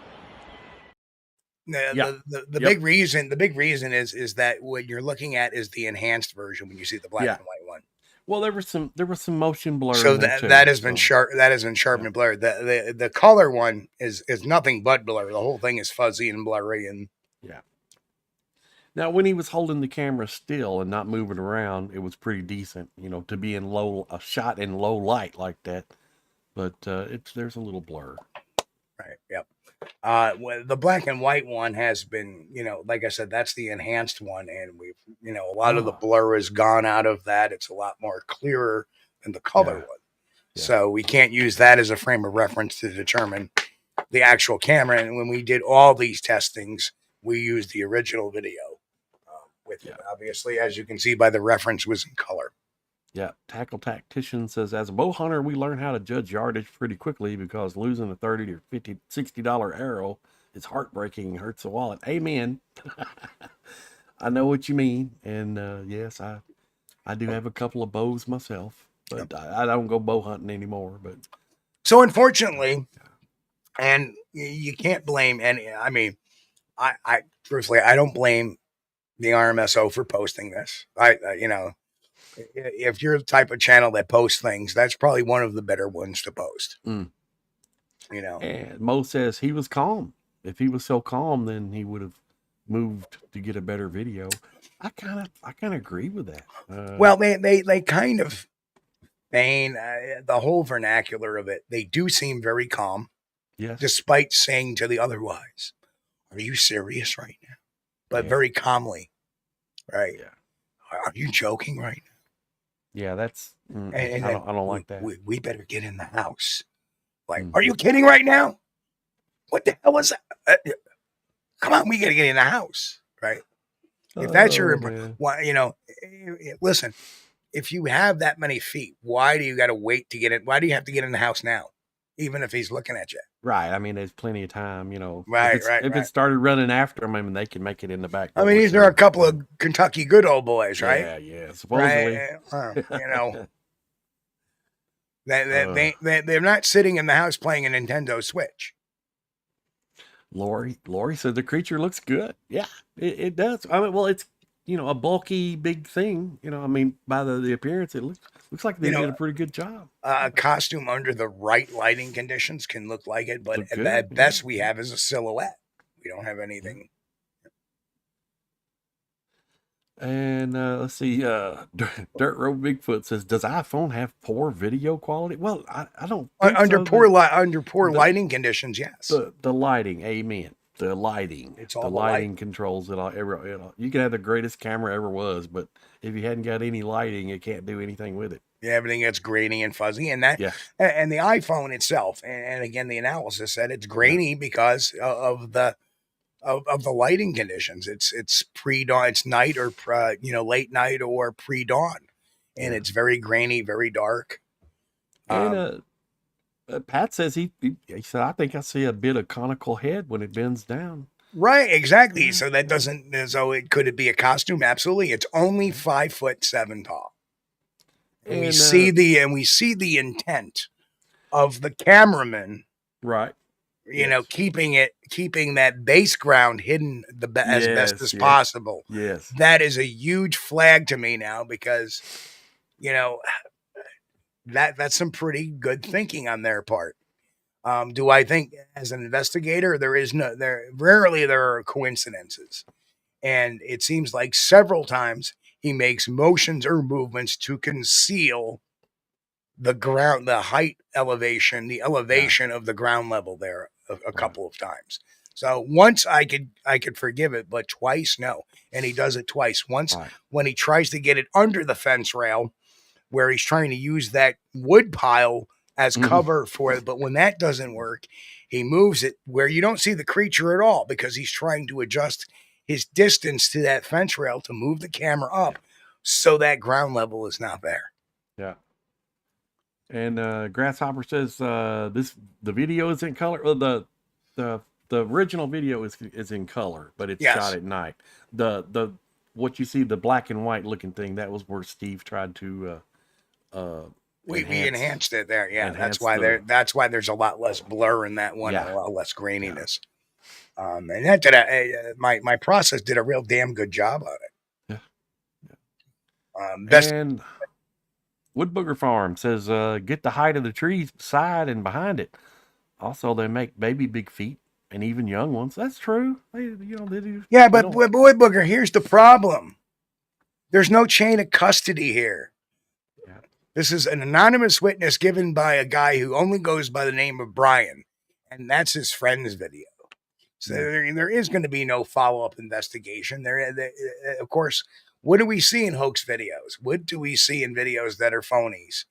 The big reason is that what you're looking at is the enhanced version when you see the black and white one. Well, there was some motion blur. So that has been sharpened and blurred. The color one is nothing but blur. The whole thing is fuzzy and blurry and Now, when he was holding the camera still and not moving around, it was pretty decent, you know, to be in a shot in low light like that. But there's a little blur. Right. Yep. Well, the black and white one has been, you know, like I said, that's the enhanced one, and we've, you know, a lot of the blur has gone out of that. It's a lot more clearer than the color one. Yeah. So we can't use that as a frame of reference to determine the actual camera. And when we did all these testings, we used the original video with it. Obviously, as you can see by the reference, was in color. Yeah, Tackle Tactician says, as a bow hunter, we learn how to judge yardage pretty quickly because losing a $30 or $50, $60 arrow is heartbreaking and hurts the wallet. Amen. I know what you mean. And yes, I do have a couple of bows myself, but I don't go bow hunting anymore. But so unfortunately, and you can't blame any, I mean, I truthfully, I don't blame the RMSO for posting this. You know, if you're the type of channel that posts things, that's probably one of the better ones to post. You know, and Mo says he was calm. If he was so calm, then he would have moved to get a better video. I kind of agree with that. Well, they kind of feign the whole vernacular of it. They do seem very calm, despite saying to the otherwise, "Are you serious right now?" But very calmly, right? Yeah. Are you joking right now? Yeah, that's. I don't like that. We better get in the house. Like, are you kidding right now? What the hell was that? Come on, we gotta get in the house, right? If that's your, you know, listen. If you have that many feet, why do you got to wait to get in? Why do you have to get in the house now, even if he's looking at you? Right. I mean, there's plenty of time, you know. Right. If it started running after them, I mean, they can make it in the back. I mean, these are a couple of Kentucky good old boys, right? Yeah. Supposedly, right? You know, they're not sitting in the house playing a Nintendo Switch. Lori said the creature looks good. Yeah, it does. I mean, well, it's, you know, a bulky big thing. You know, I mean, by the appearance, it looks like they did a pretty good job. A costume under the right lighting conditions can look like it, but at best we have is a silhouette. We don't have anything. And let's see, Dirt Road Bigfoot says, does iPhone have poor video quality? Well, I don't think under poor lighting conditions, yes. The lighting, amen. The lighting, it's all the lighting controls it all. You can have the greatest camera ever was, but if you hadn't got any lighting, it can't do anything with it. Yeah, everything gets grainy and fuzzy, and that, and the iPhone itself, and again, the analysis said it's grainy because of the lighting conditions. It's pre-dawn, it's night or late night or pre-dawn, and it's very grainy, very dark. And Pat says he said, I think I see a bit of conical head when it bends down. Right, exactly. So that doesn't. So could it be a costume? Absolutely. It's only 5'7" tall. And we see the intent of the cameraman. Right. You know, keeping that base ground hidden as best as possible. Yes. That is a huge flag to me now because, you know, that's some pretty good thinking on their part. Do I think as an investigator, rarely there are coincidences. And it seems like several times he makes motions or movements to conceal the ground, the height elevation, the elevation of the ground level there a couple of times. So once I could forgive it, but twice, no. And he does it twice. Once when he tries to get it under the fence rail, where he's trying to use that wood pile as cover for it. But when that doesn't work, he moves it where you don't see the creature at all because he's trying to adjust his distance to that fence rail to move the camera up so that ground level is not there. Yeah. And Grasshopper says the video is in color. Well, the original video is in color, but it's shot at night. The what you see, the black and white looking thing, that was where Steve tried to we enhanced it there. Yeah, that's why there's a lot less blur in that one, a lot less graininess. And that did my process did a real damn good job on it. And Wood Booger Farm says, get the height of the trees beside and behind it. Also, they make baby big feet and even young ones. That's true. They do. Yeah, but boy Booger, here's the problem. There's no chain of custody here. Yeah. This is an anonymous witness given by a guy who only goes by the name of Brian, and that's his friend's video. So there is going to be no follow-up investigation. Of course, what do we see in hoax videos? What do we see in videos that are phonies?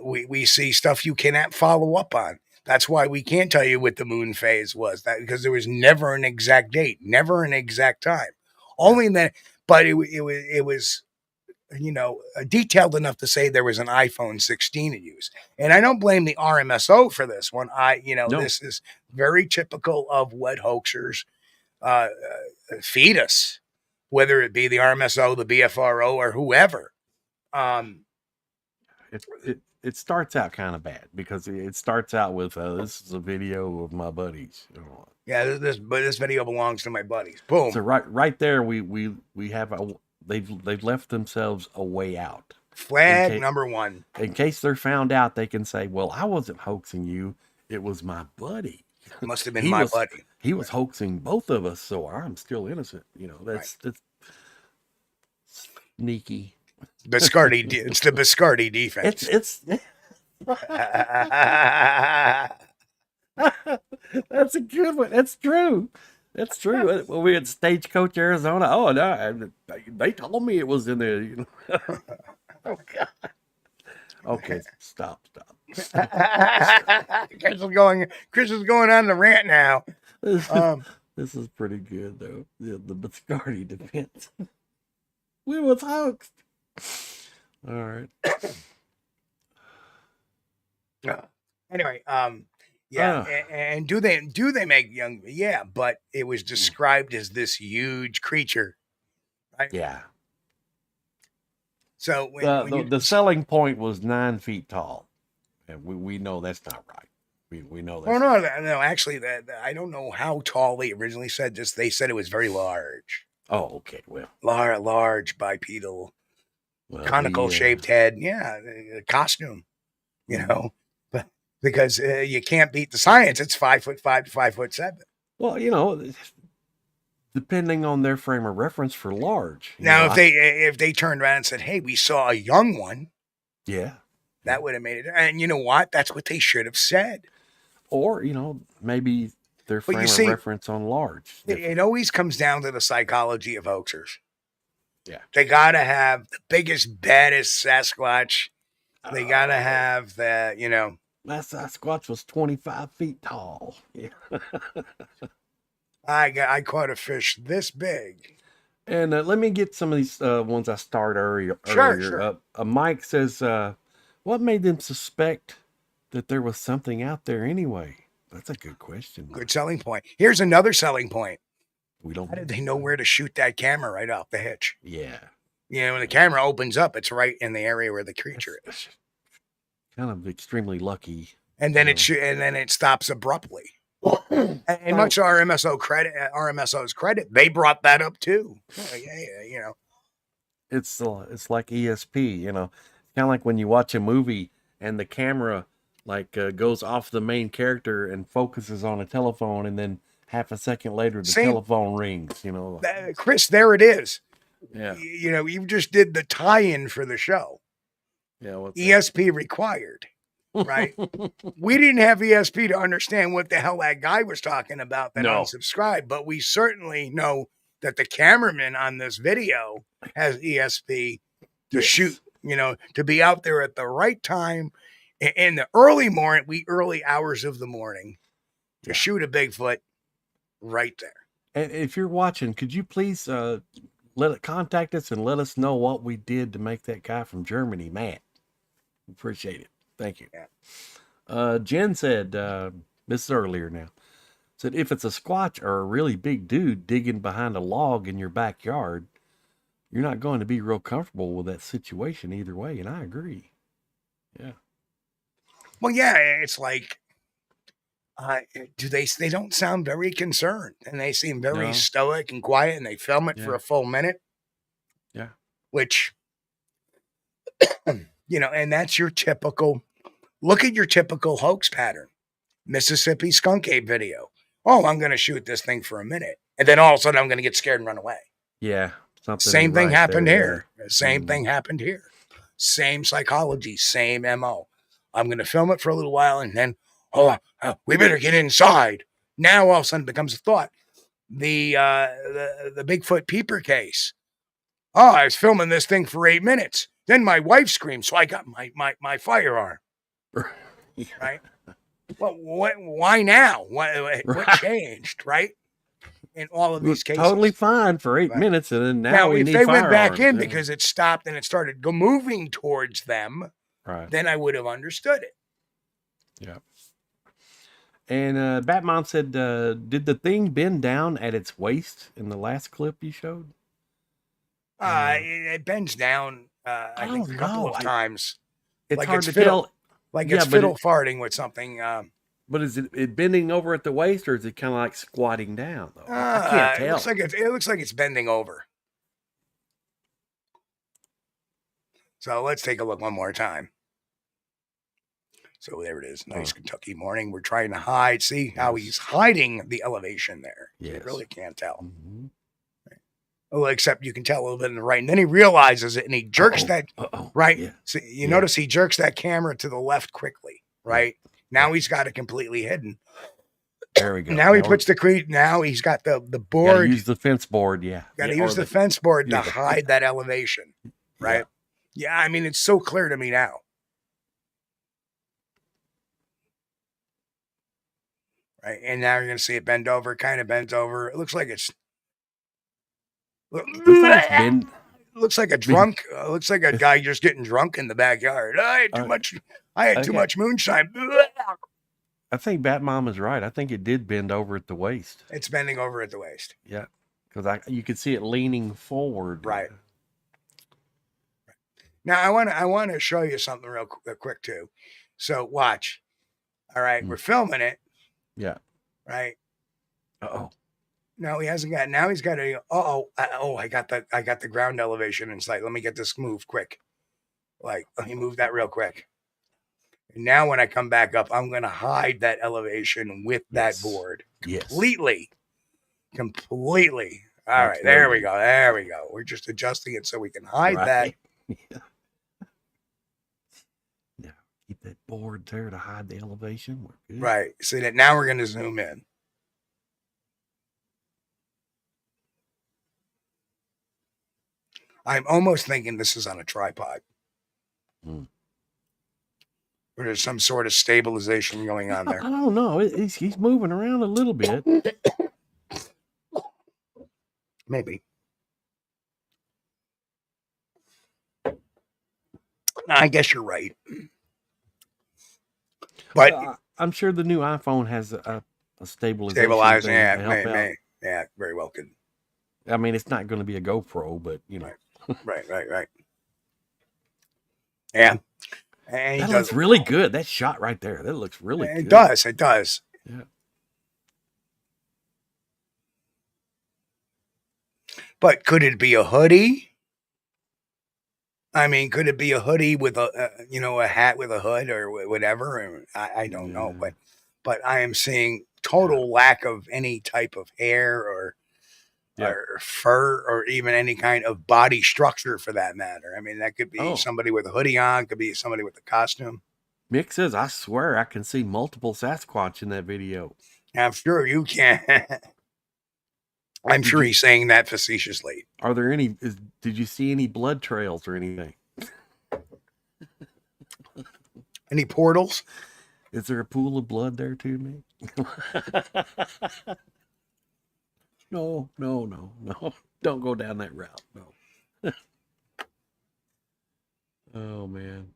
We see stuff you cannot follow up on. That's why we can't tell you what the moon phase was, because there was never an exact date, never an exact time. Only that, but it was detailed enough to say there was an iPhone 16 in use. And I don't blame the RMSO for this one. This is very typical of what hoaxers feed us, whether it be the RMSO, the BFRO, or whoever. It starts out kind of bad because it starts out with this is a video of my buddies. Yeah, this video belongs to my buddies. Boom. So right there, we have they've left themselves a way out. Flag number one. In case they're found out, they can say, "Well, I wasn't hoaxing you. It was my buddy. It must have been my buddy. He was hoaxing both of us, so I'm still innocent." That's sneaky. Biscardi, it's the Biscardi defense. It's that's a good one. That's true. That's true. When we had Stagecoach, Arizona. Oh no, they told me it was in there. Oh God. Okay, stop. Chris is going on the rant now. This is pretty good though. The Biscardi defense. We was hoaxed. All right. Anyway, and do they make young? Yeah, but it was described as this huge creature, right? Yeah. So the selling point was 9 feet tall, and we know that's not right. We know that. Well, no. Actually, I don't know how tall they originally said. They said it was very large. Oh, okay. Well, large bipedal, conical shaped head. Yeah, costume. But because you can't beat the science. It's 5'5" to 5'7". Well, depending on their frame of reference for large. Now, if they turned around and said, "Hey, we saw a young one," that would have made it. And you know what? That's what they should have said. Or maybe their frame of reference on large. It always comes down to the psychology of hoaxers. Yeah, they gotta have the biggest, baddest Sasquatch. They gotta have that. My Sasquatch was 25 feet tall. Yeah. I caught a fish this big. And let me get some of these ones I started earlier. Sure. Mike says, what made them suspect that there was something out there anyway? That's a good question. Good selling point. Here's another selling point. How did they know where to shoot that camera right off the hitch? Yeah. When the camera opens up, it's right in the area where the creature is. Kind of extremely lucky. And then it stops abruptly. And much to RMSO's credit, they brought that up too. Yeah. It's like ESP, kind of like when you watch a movie and the camera goes off the main character and focuses on a telephone, and then half a second later the telephone rings. Chris, there it is. Yeah. You just did the tie-in for the show. Yeah. ESP required. Right? We didn't have ESP to understand what the hell that guy was talking about that unsubscribed, but we certainly know that the cameraman on this video has ESP to shoot, to be out there at the right time in the early hours of the morning to shoot a Bigfoot right there. And if you're watching, could you please contact us and let us know what we did to make that guy from Germany mad? Appreciate it. Thank you. Yeah. Jen said, this is earlier now, said if it's a Squatch or a really big dude digging behind a log in your backyard, you're not going to be real comfortable with that situation either way. And I agree. Yeah. Well, yeah, it's like, they don't sound very concerned, and they seem very stoic and quiet, and they film it for a full minute. Yeah. Which, and that's your typical, look at your typical hoax pattern. Mississippi skunk ape video. Oh, I'm going to shoot this thing for a minute. And then all of a sudden I'm going to get scared and run away. Yeah. Something Same thing happened there, here. Same thing happened here. Same psychology, same MO. I'm going to film it for a little while and then, we better get inside. Now all of a sudden it becomes a thought. The Bigfoot peeper case. Oh, I was filming this thing for 8 minutes. Then my wife screamed, so I got my firearm. Right? Well, why now? What changed, right? In all of these cases. Totally fine for 8 minutes, and then now we if need they firearms. went back in because it stopped and it started moving towards them, right? Then I would have understood it. Yeah. And Batman said, did the thing bend down at its waist in the last clip you showed? It bends down, I think, a couple of times. It's like hard to tell. Like it's fiddle farting with something. But is it bending over at the waist, or is it kind of like squatting down? Though? I can't tell. It looks like it's bending over. So let's take a look one more time. So there it is. Nice Kentucky morning. We're trying to hide. See how he's hiding the elevation there. Yes. You really can't tell. Mm-hmm. Well, except you can tell a little bit in the right. And then he realizes it and he jerks right. Yeah. So you notice he jerks that camera to the left quickly, right? Yeah. Now he's got it completely hidden. There we go. Now he puts now he's got the board. Gotta use the fence board, Gotta use the fence board to hide that elevation, right? Yeah, I mean, it's so clear to me now. Right, and now you're going to see it bend over, kind of bends over. It looks like it's... Looks like a drunk. Looks like a guy just getting drunk in the backyard. I had too much. I had too much moonshine. I think Batmom is right. I think it did bend over at the waist. It's bending over at the waist. Yeah, because you could see it leaning forward. Right. Now I want to show you something real quick too. So watch. All right, we're filming it. Yeah. Right. Uh-oh. No, he hasn't got. Now he's got a. I got the ground elevation in sight. Let me get this moved quick. Like, let me move that real quick. And now when I come back up, I'm going to hide that elevation with that board completely. Completely. All right, there we go. There we go. We're just adjusting it so we can hide that. Yeah. Keep that board there to hide the elevation. We're good. Right. See that now we're going to zoom in. I'm almost thinking this is on a tripod. Or there's some sort of stabilization going on there. I don't know. He's moving around a little bit. Maybe. I guess you're right. But I'm sure the new iPhone has a stabilization. Stabilizing, yeah, very well could. I mean, it's not going to be a GoPro, but you know. Right. Yeah. And that looks really good. That shot right there. That looks really good. It does. Yeah. But could it be a hoodie? I mean, could it be a hoodie with a hat with a hood or whatever? I don't know, but I am seeing total lack of any type of hair or fur or even any kind of body structure for that matter. I mean, that could be somebody with a hoodie on, could be somebody with a costume. Mick says, I swear I can see multiple Sasquatch in that video. I'm sure you can. I'm sure he's saying that facetiously. Are there any, did you see any blood trails or anything? Any portals? Is there a pool of blood there too, Mick? No. Don't go down that route. No. Oh, man.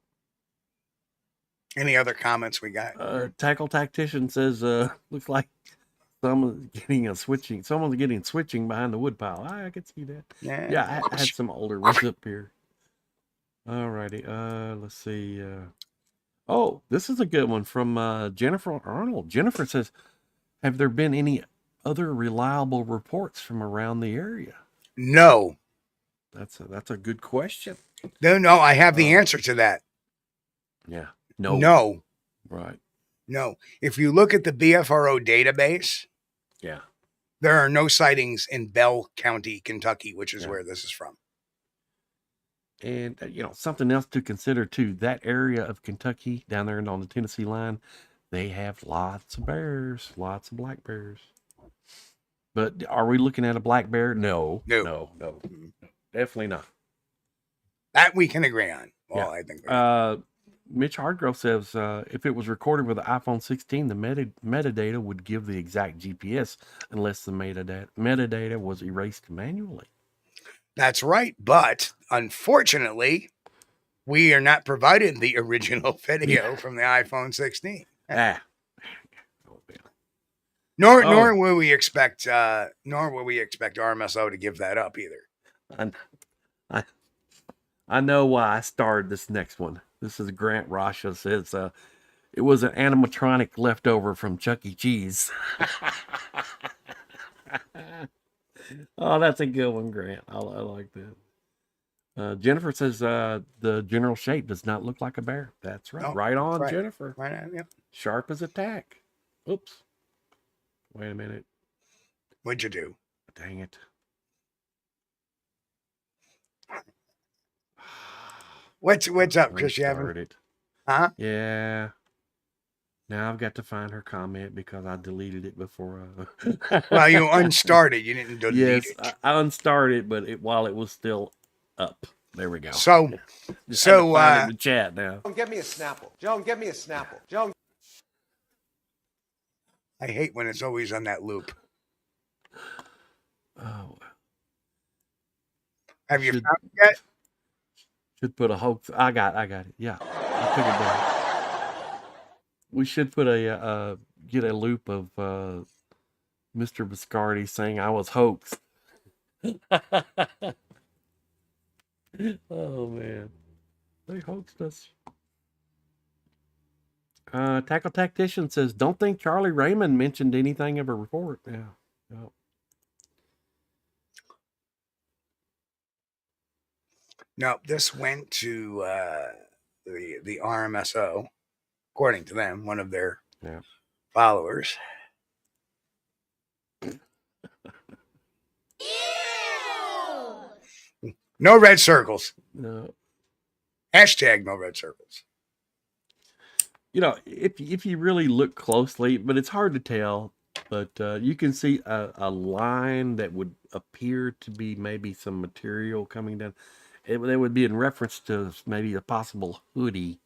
Any other comments we got? Tackle Tactician says, looks like someone's getting switching behind the woodpile. I could see that. Yeah, I had some older ones up here. All righty. Let's see. This is a good one from Jennifer Arnold. Jennifer says, have there been any other reliable reports from around the area? No. That's a good question. No, I have the answer to that. Yeah. No. Right. No. If you look at the BFRO database, Yeah. there are no sightings in Bell County, Kentucky, which is Yeah. where this is from. And, something else to consider too, that area of Kentucky down there on the Tennessee line, they have lots of bears, lots of black bears. But are we looking at a black bear? No. Definitely not. That we can agree on. Well, Yeah. I think. Mitch Hardgrove says if it was recorded with the iPhone 16, the metadata would give the exact GPS unless the metadata was erased manually. That's right. But unfortunately, we are not provided the original video from the iPhone 16. Nor will we expect RMSO to give that up either. I know why I started this next one. This is Grant Rasha says it was an animatronic leftover from Chuck E. Cheese. Oh, that's a good one, Grant. I like that. Jennifer says the general shape does not look like a bear. That's right. Right on, right. Jennifer. Right on, yep. Sharp as a tack. Oops. Wait a minute. What'd you do? Dang it. What's up, Chris? You haven't it? Huh? Yeah. Now I've got to find her comment because I deleted it before. Well, you unstarted. You didn't delete it. Yes, I unstarted, but while it was still up. There we go. So in the chat now. Joan, get me a Snapple. Joan, get me a Snapple. Joan. I hate when it's always on that loop. Oh. Have you found it yet? Should put a hoax. I got it. Yeah, I took it down. We should put get a loop of Mr. Biscardi saying I was hoaxed. Oh man, they hoaxed us. Tackle Tactician says, "Don't think Charlie Raymond mentioned anything of a report." Yeah. Yep. No, this went to the RMSO, according to them, one of their followers. No red circles. No. Hashtag no red circles. If you really look closely, but it's hard to tell, but you can see a line that would appear to be maybe some material coming down. It would be in reference to maybe a possible hoodie.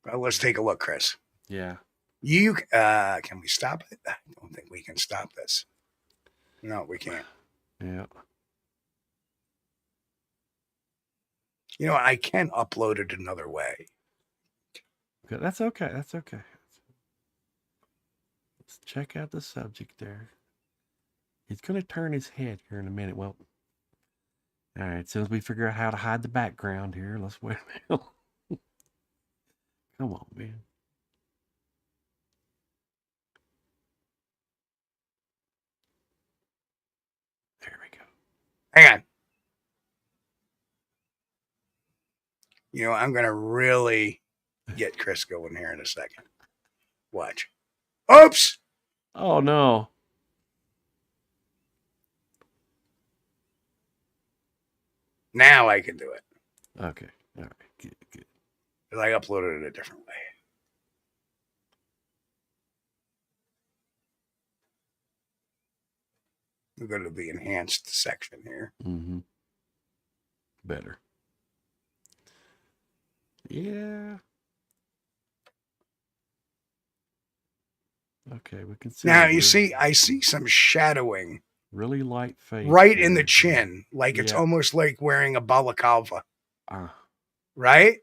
Well, let's take a look, Chris. Yeah. You can we stop it? I don't think we can stop this. No, we can't. Yeah. I can upload it another way. Okay, that's okay. That's okay. Let's check out the subject there. He's going to turn his head here in a minute. Well, all right. As soon as we figure out how to hide the background here, let's wait a minute. Come on, man. There we go. Hang on. I'm going to really get Chris going here in a second. Watch. Oops. Oh, no. Now I can do it. Okay. All right. Good. Because I uploaded it a different way. We'll go to the enhanced section here. Mm-hmm. Better. Yeah. Okay, we can see. Now, I see some shadowing. Really light face. Right in the chin. Like it's almost like wearing a balaclava. Right?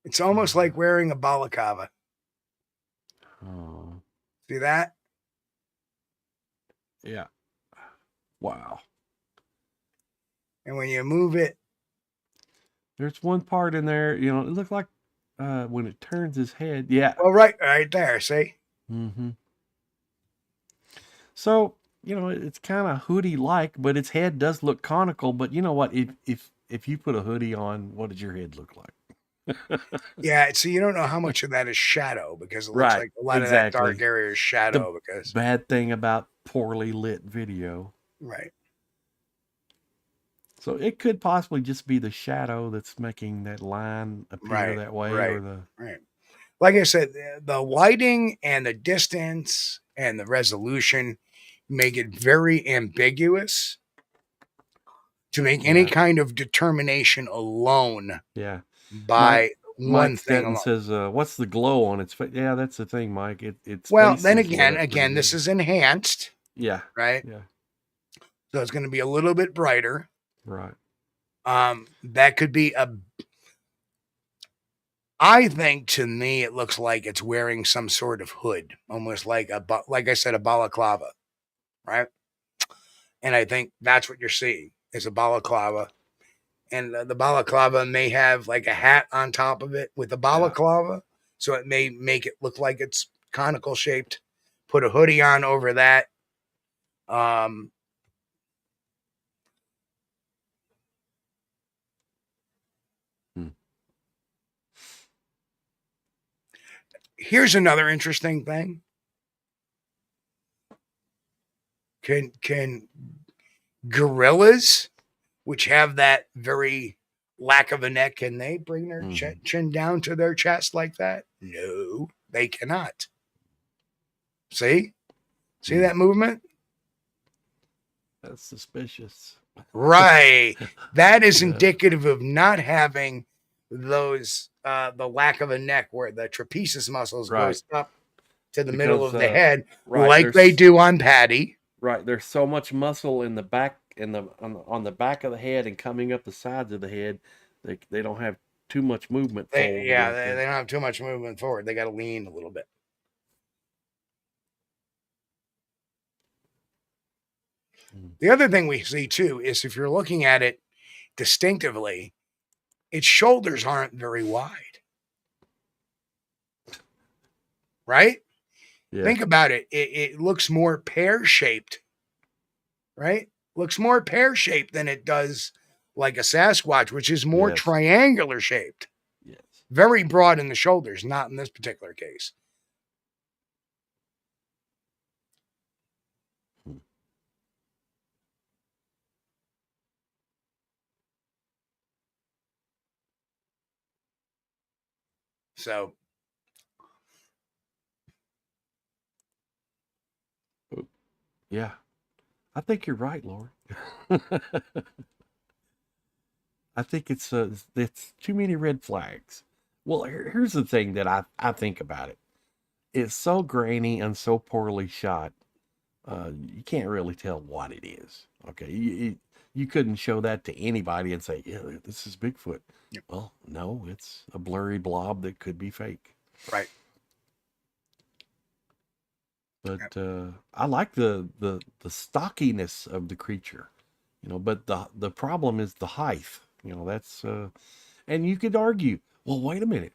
It's almost like wearing a balaclava. Oh. See that? Yeah. Wow. And when you move it. There's one part in there, it looks like when it turns his head. Yeah. Well, right there, see? Mm-hmm. So, it's kind of hoodie-like, but its head does look conical. But you know what? If you put a hoodie on, what does your head look like? Yeah, so you don't know how much of that is shadow because it looks Right, like a lot of that exactly. dark area is shadow because Bad thing about poorly lit video. right. So it could possibly just be the shadow that's making that line appear Right, that way, right, or the right. Like I said, the lighting and the distance and the resolution make it very ambiguous to make any yeah, kind of determination alone yeah. Mike by Mike one thing Stetton alone. says, "What's the glow on its face?" Yeah, that's the thing, Mike. Its Well, face then is lit up pretty again, this good. is enhanced, Yeah, right? yeah, So it's going to be a little bit brighter. right. That could be a. I think to me, it looks like it's wearing some sort of hood, almost like like I said, a balaclava, right? And I think that's what you're seeing is a balaclava. And the balaclava may have like a hat on top of it with the Yeah. balaclava. So it may make it look like it's conical shaped. Put a hoodie on over that. Um, Hmm. Here's another interesting thing. Can gorillas, which have that very lack of a neck, can they bring their chin down to their chest like that? No, they cannot. See that movement? That's suspicious. Right. That is Yeah. indicative of not having those the lack of a neck where the trapezius muscles Right. goes up to the middle of Because, the head right, like they do on Patty. Right, there's so much muscle in the back, on the back of the head and coming up the sides of the head. They don't have too much movement forward. They don't have too much movement forward. They got to lean a little bit. The other thing we see too is if you're looking at it distinctively, its shoulders aren't very wide. Right? Yeah. Think about it. It looks more pear-shaped, right? Looks more pear-shaped than it does like a Sasquatch, which is more Yes. triangular shaped. Yes. Very broad in the shoulders, not in this particular case. So, Yeah. I think you're right, Lord. I think it's too many red flags. Well, here's the thing that I think about it. It's so grainy and so poorly shot. You can't really tell what it is. Okay, you couldn't show that to anybody and say, "Yeah, this is Bigfoot." Yep. Well, no, it's a blurry blob that could be fake. right. But I like the stockiness of the creature, But the problem is the height. That's and you could argue, well, wait a minute.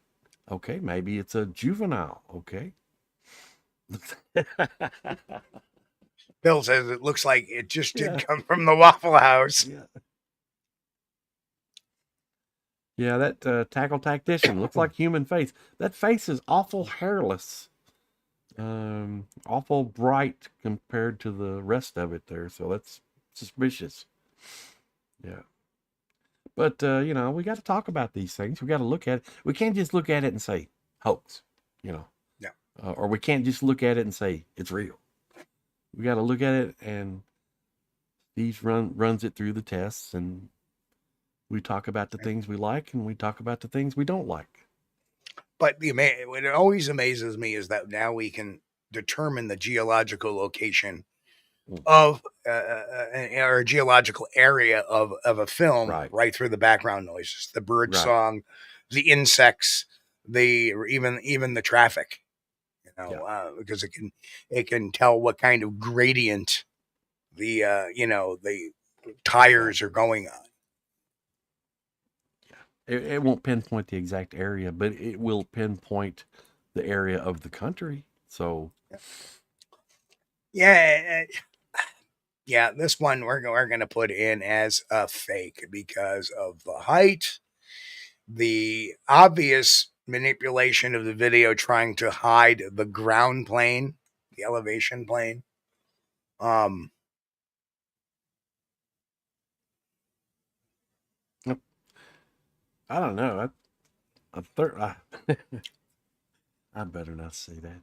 Okay, maybe it's a juvenile. Okay. Bill says it looks like it just did Yeah. come from the Waffle House. Yeah. Yeah, that tackle tactician looks like human face. That face is awful hairless. Awful bright compared to the rest of it there. So that's suspicious. Yeah. But, we got to talk about these things. We got to look at it. We can't just look at it and say hoax, Yeah. or we can't just look at it and say it's real. We got to look at it, and Steve runs it through the tests, and we talk about the things we like, and we talk about the things we don't like. But what always amazes me is that now we can determine the geological location of or geological area of a film right through the background noises, the bird song, the insects, even the traffic. Because it can tell what kind of gradient the the tires are going on. It won't pinpoint the exact area, but it will pinpoint the area of the country. So, yeah, this one we're going to put in as a fake because of the height, the obvious manipulation of the video trying to hide the ground plane, the elevation plane. I don't know. I better not say that.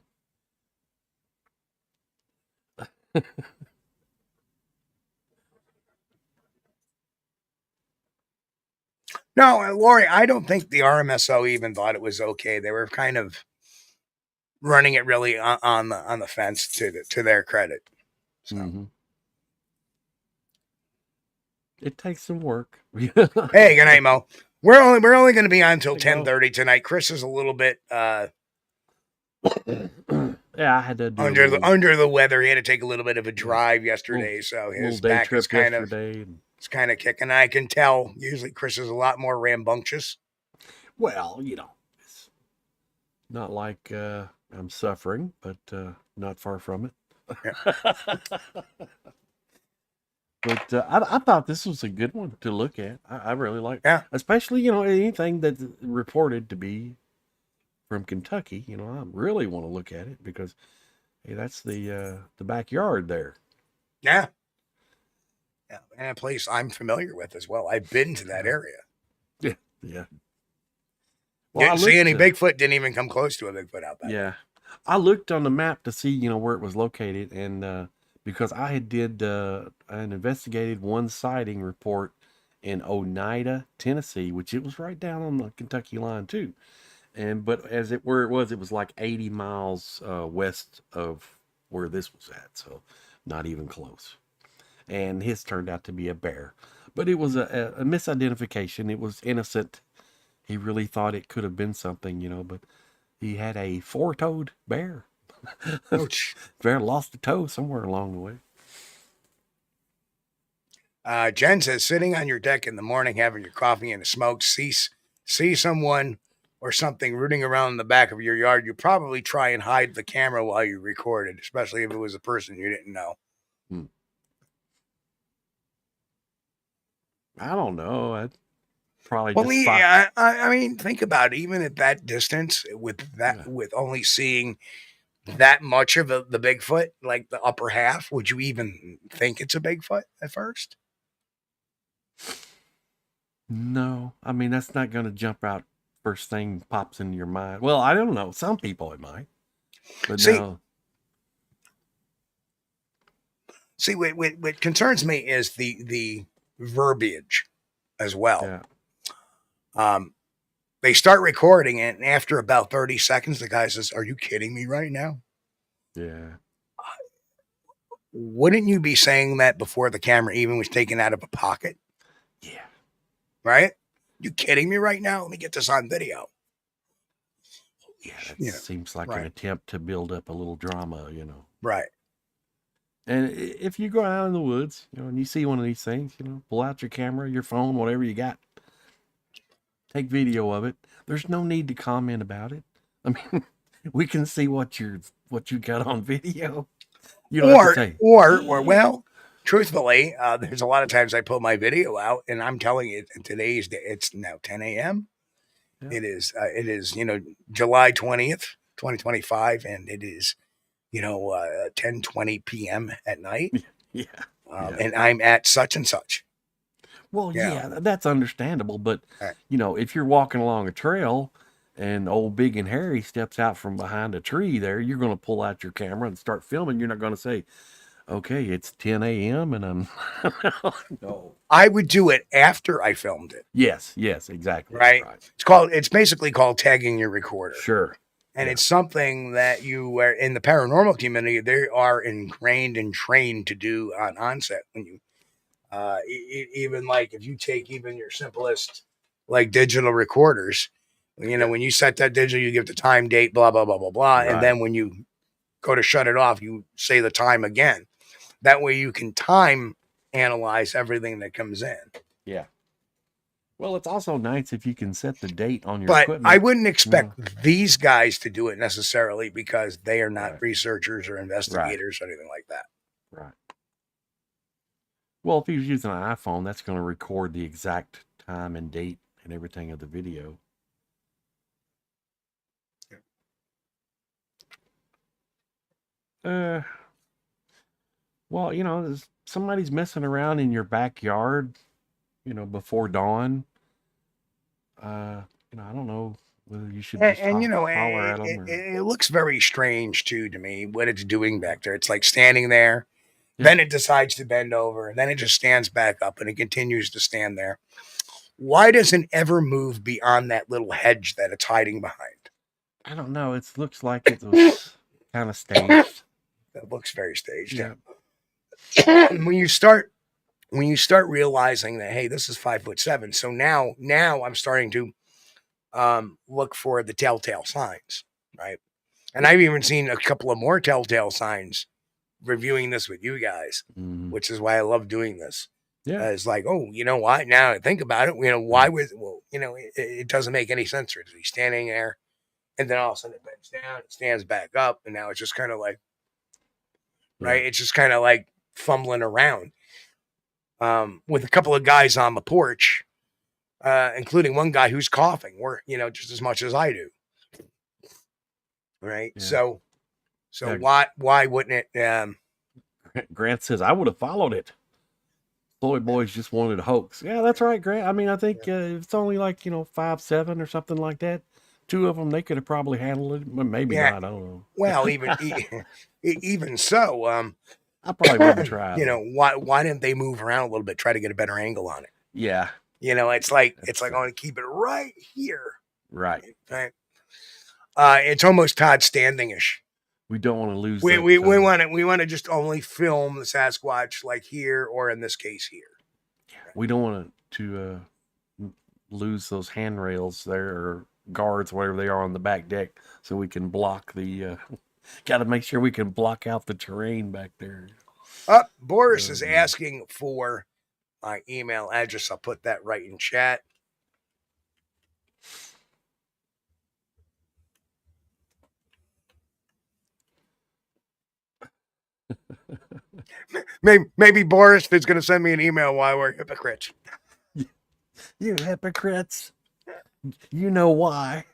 No, Lori, I don't think the RMSO even thought it was okay. They were kind of running it really on the fence to their credit. So. Mm-hmm. It takes some work. Hey, good night, Mo. We're only going to be on until 10:30 tonight. Chris is a little bit yeah, I had to do under the weather. He had to take a little bit of a drive yesterday, so his back is kind of kicking. I can tell. Usually, Chris is a lot more rambunctious. Well, it's not like I'm suffering, but not far from it. Yeah. But I thought this was a good one to look at. I really like it. Yeah. Especially, anything that's reported to be from Kentucky. I really want to look at it because, hey, that's the backyard there. Yeah. Yeah. And a place I'm familiar with as well. I've been to that area. Yeah. Yeah. Well, didn't see any Bigfoot. Didn't even come close to a Bigfoot out there. Yeah. I looked on the map to see, where it was located. And because I had did an investigated one sighting report in Oneida, Tennessee, which it was right down on the Kentucky line too. But where it was like 80 miles west of where this was at. So not even close. And his turned out to be a bear, but it was a misidentification. It was innocent. He really thought it could have been something, but he had a 4-toed bear. Ouch. Bear lost a toe somewhere along the way. Jen says, sitting on your deck in the morning, having your coffee and a smoke, see someone or something rooting around in the back of your yard, you probably try and hide the camera while you recorded, especially if it was a person you didn't know. I don't know. I'd probably I mean, think about it. Even at that distance, with only seeing that much of the Bigfoot, like the upper half, would you even think it's a Bigfoot at first? No. I mean, that's not going to jump out first thing pops into your mind. Well, I don't know. Some people it might. But no. See, what concerns me is the verbiage as well. Yeah. They start recording it, and after about 30 seconds, the guy says, "Are you kidding me right now?" Yeah. Wouldn't you be saying that before the camera even was taken out of a pocket? Yeah. Right? You kidding me right now? Let me get this on video. Yeah, that seems like an attempt to build up a little drama, Right. And if you go out in the woods, and you see one of these things, pull out your camera, your phone, whatever you got. Take video of it. There's no need to comment about it. I mean, we can see what you got on video. You don't have to say. Or well, truthfully, there's a lot of times I put my video out, and I'm telling you, today's day, it's now 10 a.m. Yeah. It is July 20th, 2025, and it is 10:20 p.m. at night. Yeah. And I'm at such and such. Well, yeah, that's understandable. But, if you're walking along a trail and old Big and Hairy steps out from behind a tree there, you're going to pull out your camera and start filming. You're not going to say, okay, it's 10 a.m. and I'm... No. I would do it after I filmed it. Yes, exactly. Right? It's basically called tagging your recorder. Sure. And it's something that you are in the paranormal community, they are ingrained and trained to do on onset. When you, even like if you take even your simplest like digital recorders, when you set that digital, you give the time, date, blah, blah, blah, blah, blah. Right. And then when you go to shut it off, you say the time again. That way you can time analyze everything that comes in. Yeah. Well, it's also nice if you can set the date on your equipment. But I wouldn't expect these guys to do it necessarily because they are not researchers or investigators or anything like that. Right. Well, if he was using an iPhone, that's going to record the exact time and date and everything of the video. Well, somebody's messing around in your backyard, before dawn. I don't know whether you should just holler at them. It looks very strange too to me what it's doing back there. It's like standing there, Yeah. then it decides to bend over, and then it just stands back up, and it continues to stand there. Why doesn't it ever move beyond that little hedge that it's hiding behind? I don't know. It looks like it was kind of staged. That looks very staged. Yeah. When you start realizing that, hey, this is 5'7", so now I'm starting to look for the telltale signs, right? And I've even seen a couple of more telltale signs reviewing this with you guys, which is why I love doing this. Yeah, it's like, oh, you know what? Now I think about it, why was it doesn't make any sense for it to be standing there, and then all of a sudden it bends down, it stands back up, and now it's just kind of like, right? It's just kind of like fumbling around. With a couple of guys on the porch, including one guy who's coughing, just as much as I do. Right. Yeah. So why wouldn't it? Grant says, I would have followed it. Floyd boys just wanted a hoax. Yeah, that's right, Grant. I mean, I think it's only like, 5'7" or something like that. Two of them, they could have probably handled it, but maybe not. I don't know. Well, even so, I probably wouldn't try. Why didn't they move around a little bit, try to get a better angle on it? Yeah. It's like I want to keep it right here. Right. Right. It's almost Todd Standing-ish. We don't want to lose. We want to just only film the Sasquatch like here, or in this case here. We don't want to lose those handrails there, or guards, whatever they are on the back deck, so we can block the. Got to make sure we can block out the terrain back there. Boris is asking for my email address. I'll put that right in chat. Maybe Boris is going to send me an email while we're hypocrites. You hypocrites. You know why.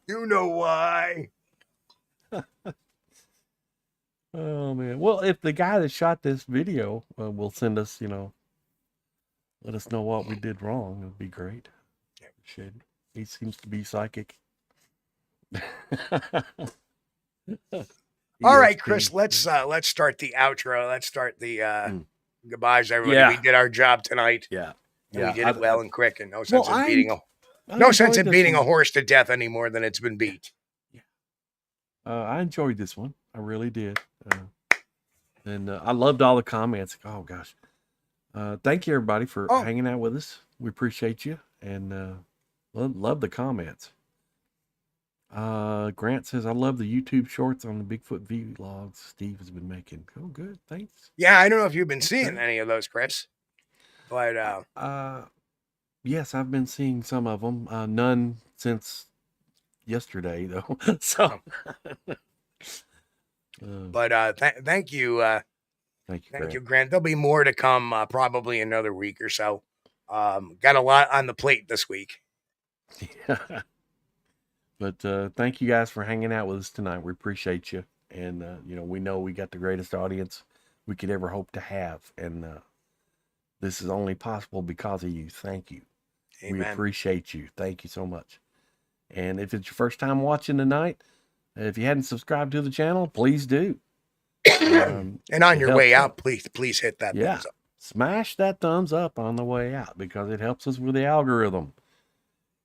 You know why. Oh, man. Well, if the guy that shot this video will send us, let us know what we did wrong, it would be great. Appreciate it. He seems to be psychic. All right, Chris, let's start the outro. Let's start the goodbyes, everybody. Yeah. We did our job tonight. Yeah. And we did it well and quick, and no sense in beating a horse to death any more than it's been beat. Yeah. I enjoyed this one. I really did. And I loved all the comments. Oh, gosh. Thank you, everybody, for hanging out with us. We appreciate you, and love the comments. Grant says, I love the YouTube shorts on the Bigfoot vlogs Steve has been making. Oh, good. Thanks. Yeah, I don't know if you've been seeing any of those, Chris. But yes, I've been seeing some of them. None since yesterday, though. So but thank you. Thank you, Grant. There'll be more to come, probably another week or so. Got a lot on the plate this week. Yeah. But thank you guys for hanging out with us tonight. We appreciate you. And, we know we got the greatest audience we could ever hope to have. And this is only possible because of you. Thank you. Amen. We appreciate you. Thank you so much. And if it's your first time watching tonight, if you hadn't subscribed to the channel, please do. And on your way out, please hit that thumbs up. Smash that thumbs up on the way out, because it helps us with the algorithm.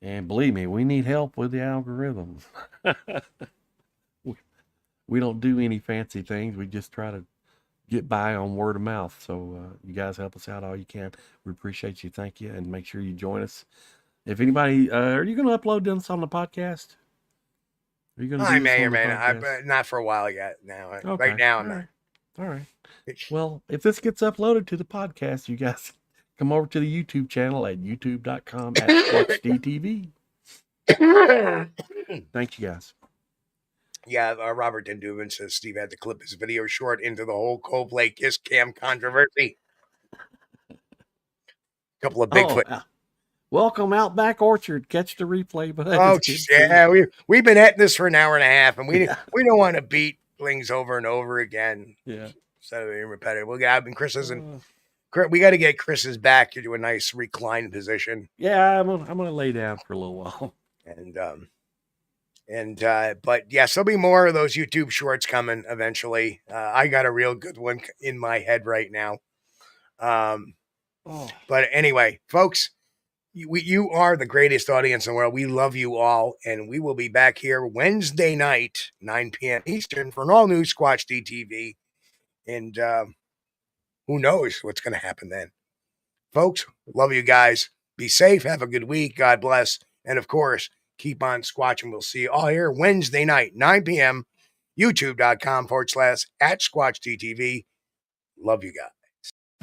And believe me, we need help with the algorithm. We don't do any fancy things. We just try to get by on word of mouth. So you guys help us out all you can. We appreciate you. Thank you. And make sure you join us. If anybody, are you going to upload this on the podcast? Are you going to? I may or may not. Not for a while yet. Now, okay. Right now, I'm not. All right. Well, if this gets uploaded to the podcast, you guys come over to the YouTube channel at youtube.com/SquatchDTV. Thank you, guys. Yeah, Robert Dendubin says Steve had to clip his video short into the whole Coldplay Kiss Cam controversy. Couple of Bigfoot. Welcome out back orchard. Catch the replay, bud. Oh, yeah, we've been at this for an hour and a half, and we don't want to beat things over and over again. Yeah, instead of being repetitive. We'll get Chris's and we got to get Chris's back into a nice reclined position. Yeah, I'm gonna lay down for a little while. But yes, there'll be more of those YouTube shorts coming eventually. I got a real good one in my head right now. But anyway, folks, you are the greatest audience in the world. We love you all, and we will be back here Wednesday night, 9 p.m. Eastern, for an all-new Squatch-D TV. And who knows what's going to happen then. Folks, love you guys. Be safe. Have a good week. God bless. And, of course, keep on squatching. We'll see you all here Wednesday night, 9 p.m., youtube.com/@SquatchDTV. Love you guys.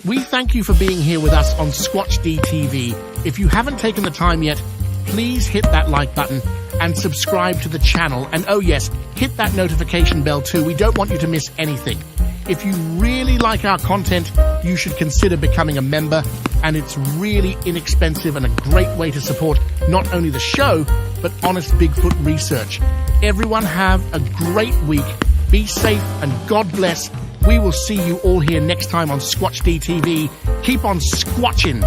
We thank you for being here with us on Squatch-D TV. If you haven't taken the time yet, please hit that like button and subscribe to the channel. And oh yes, hit that notification bell too. We don't want you to miss anything. If you really like our content, you should consider becoming a member. And it's really inexpensive and a great way to support not only the show, but honest Bigfoot research. Everyone have a great week. Be safe and God bless. We will see you all here next time on Squatch-D TV. Keep on squatching.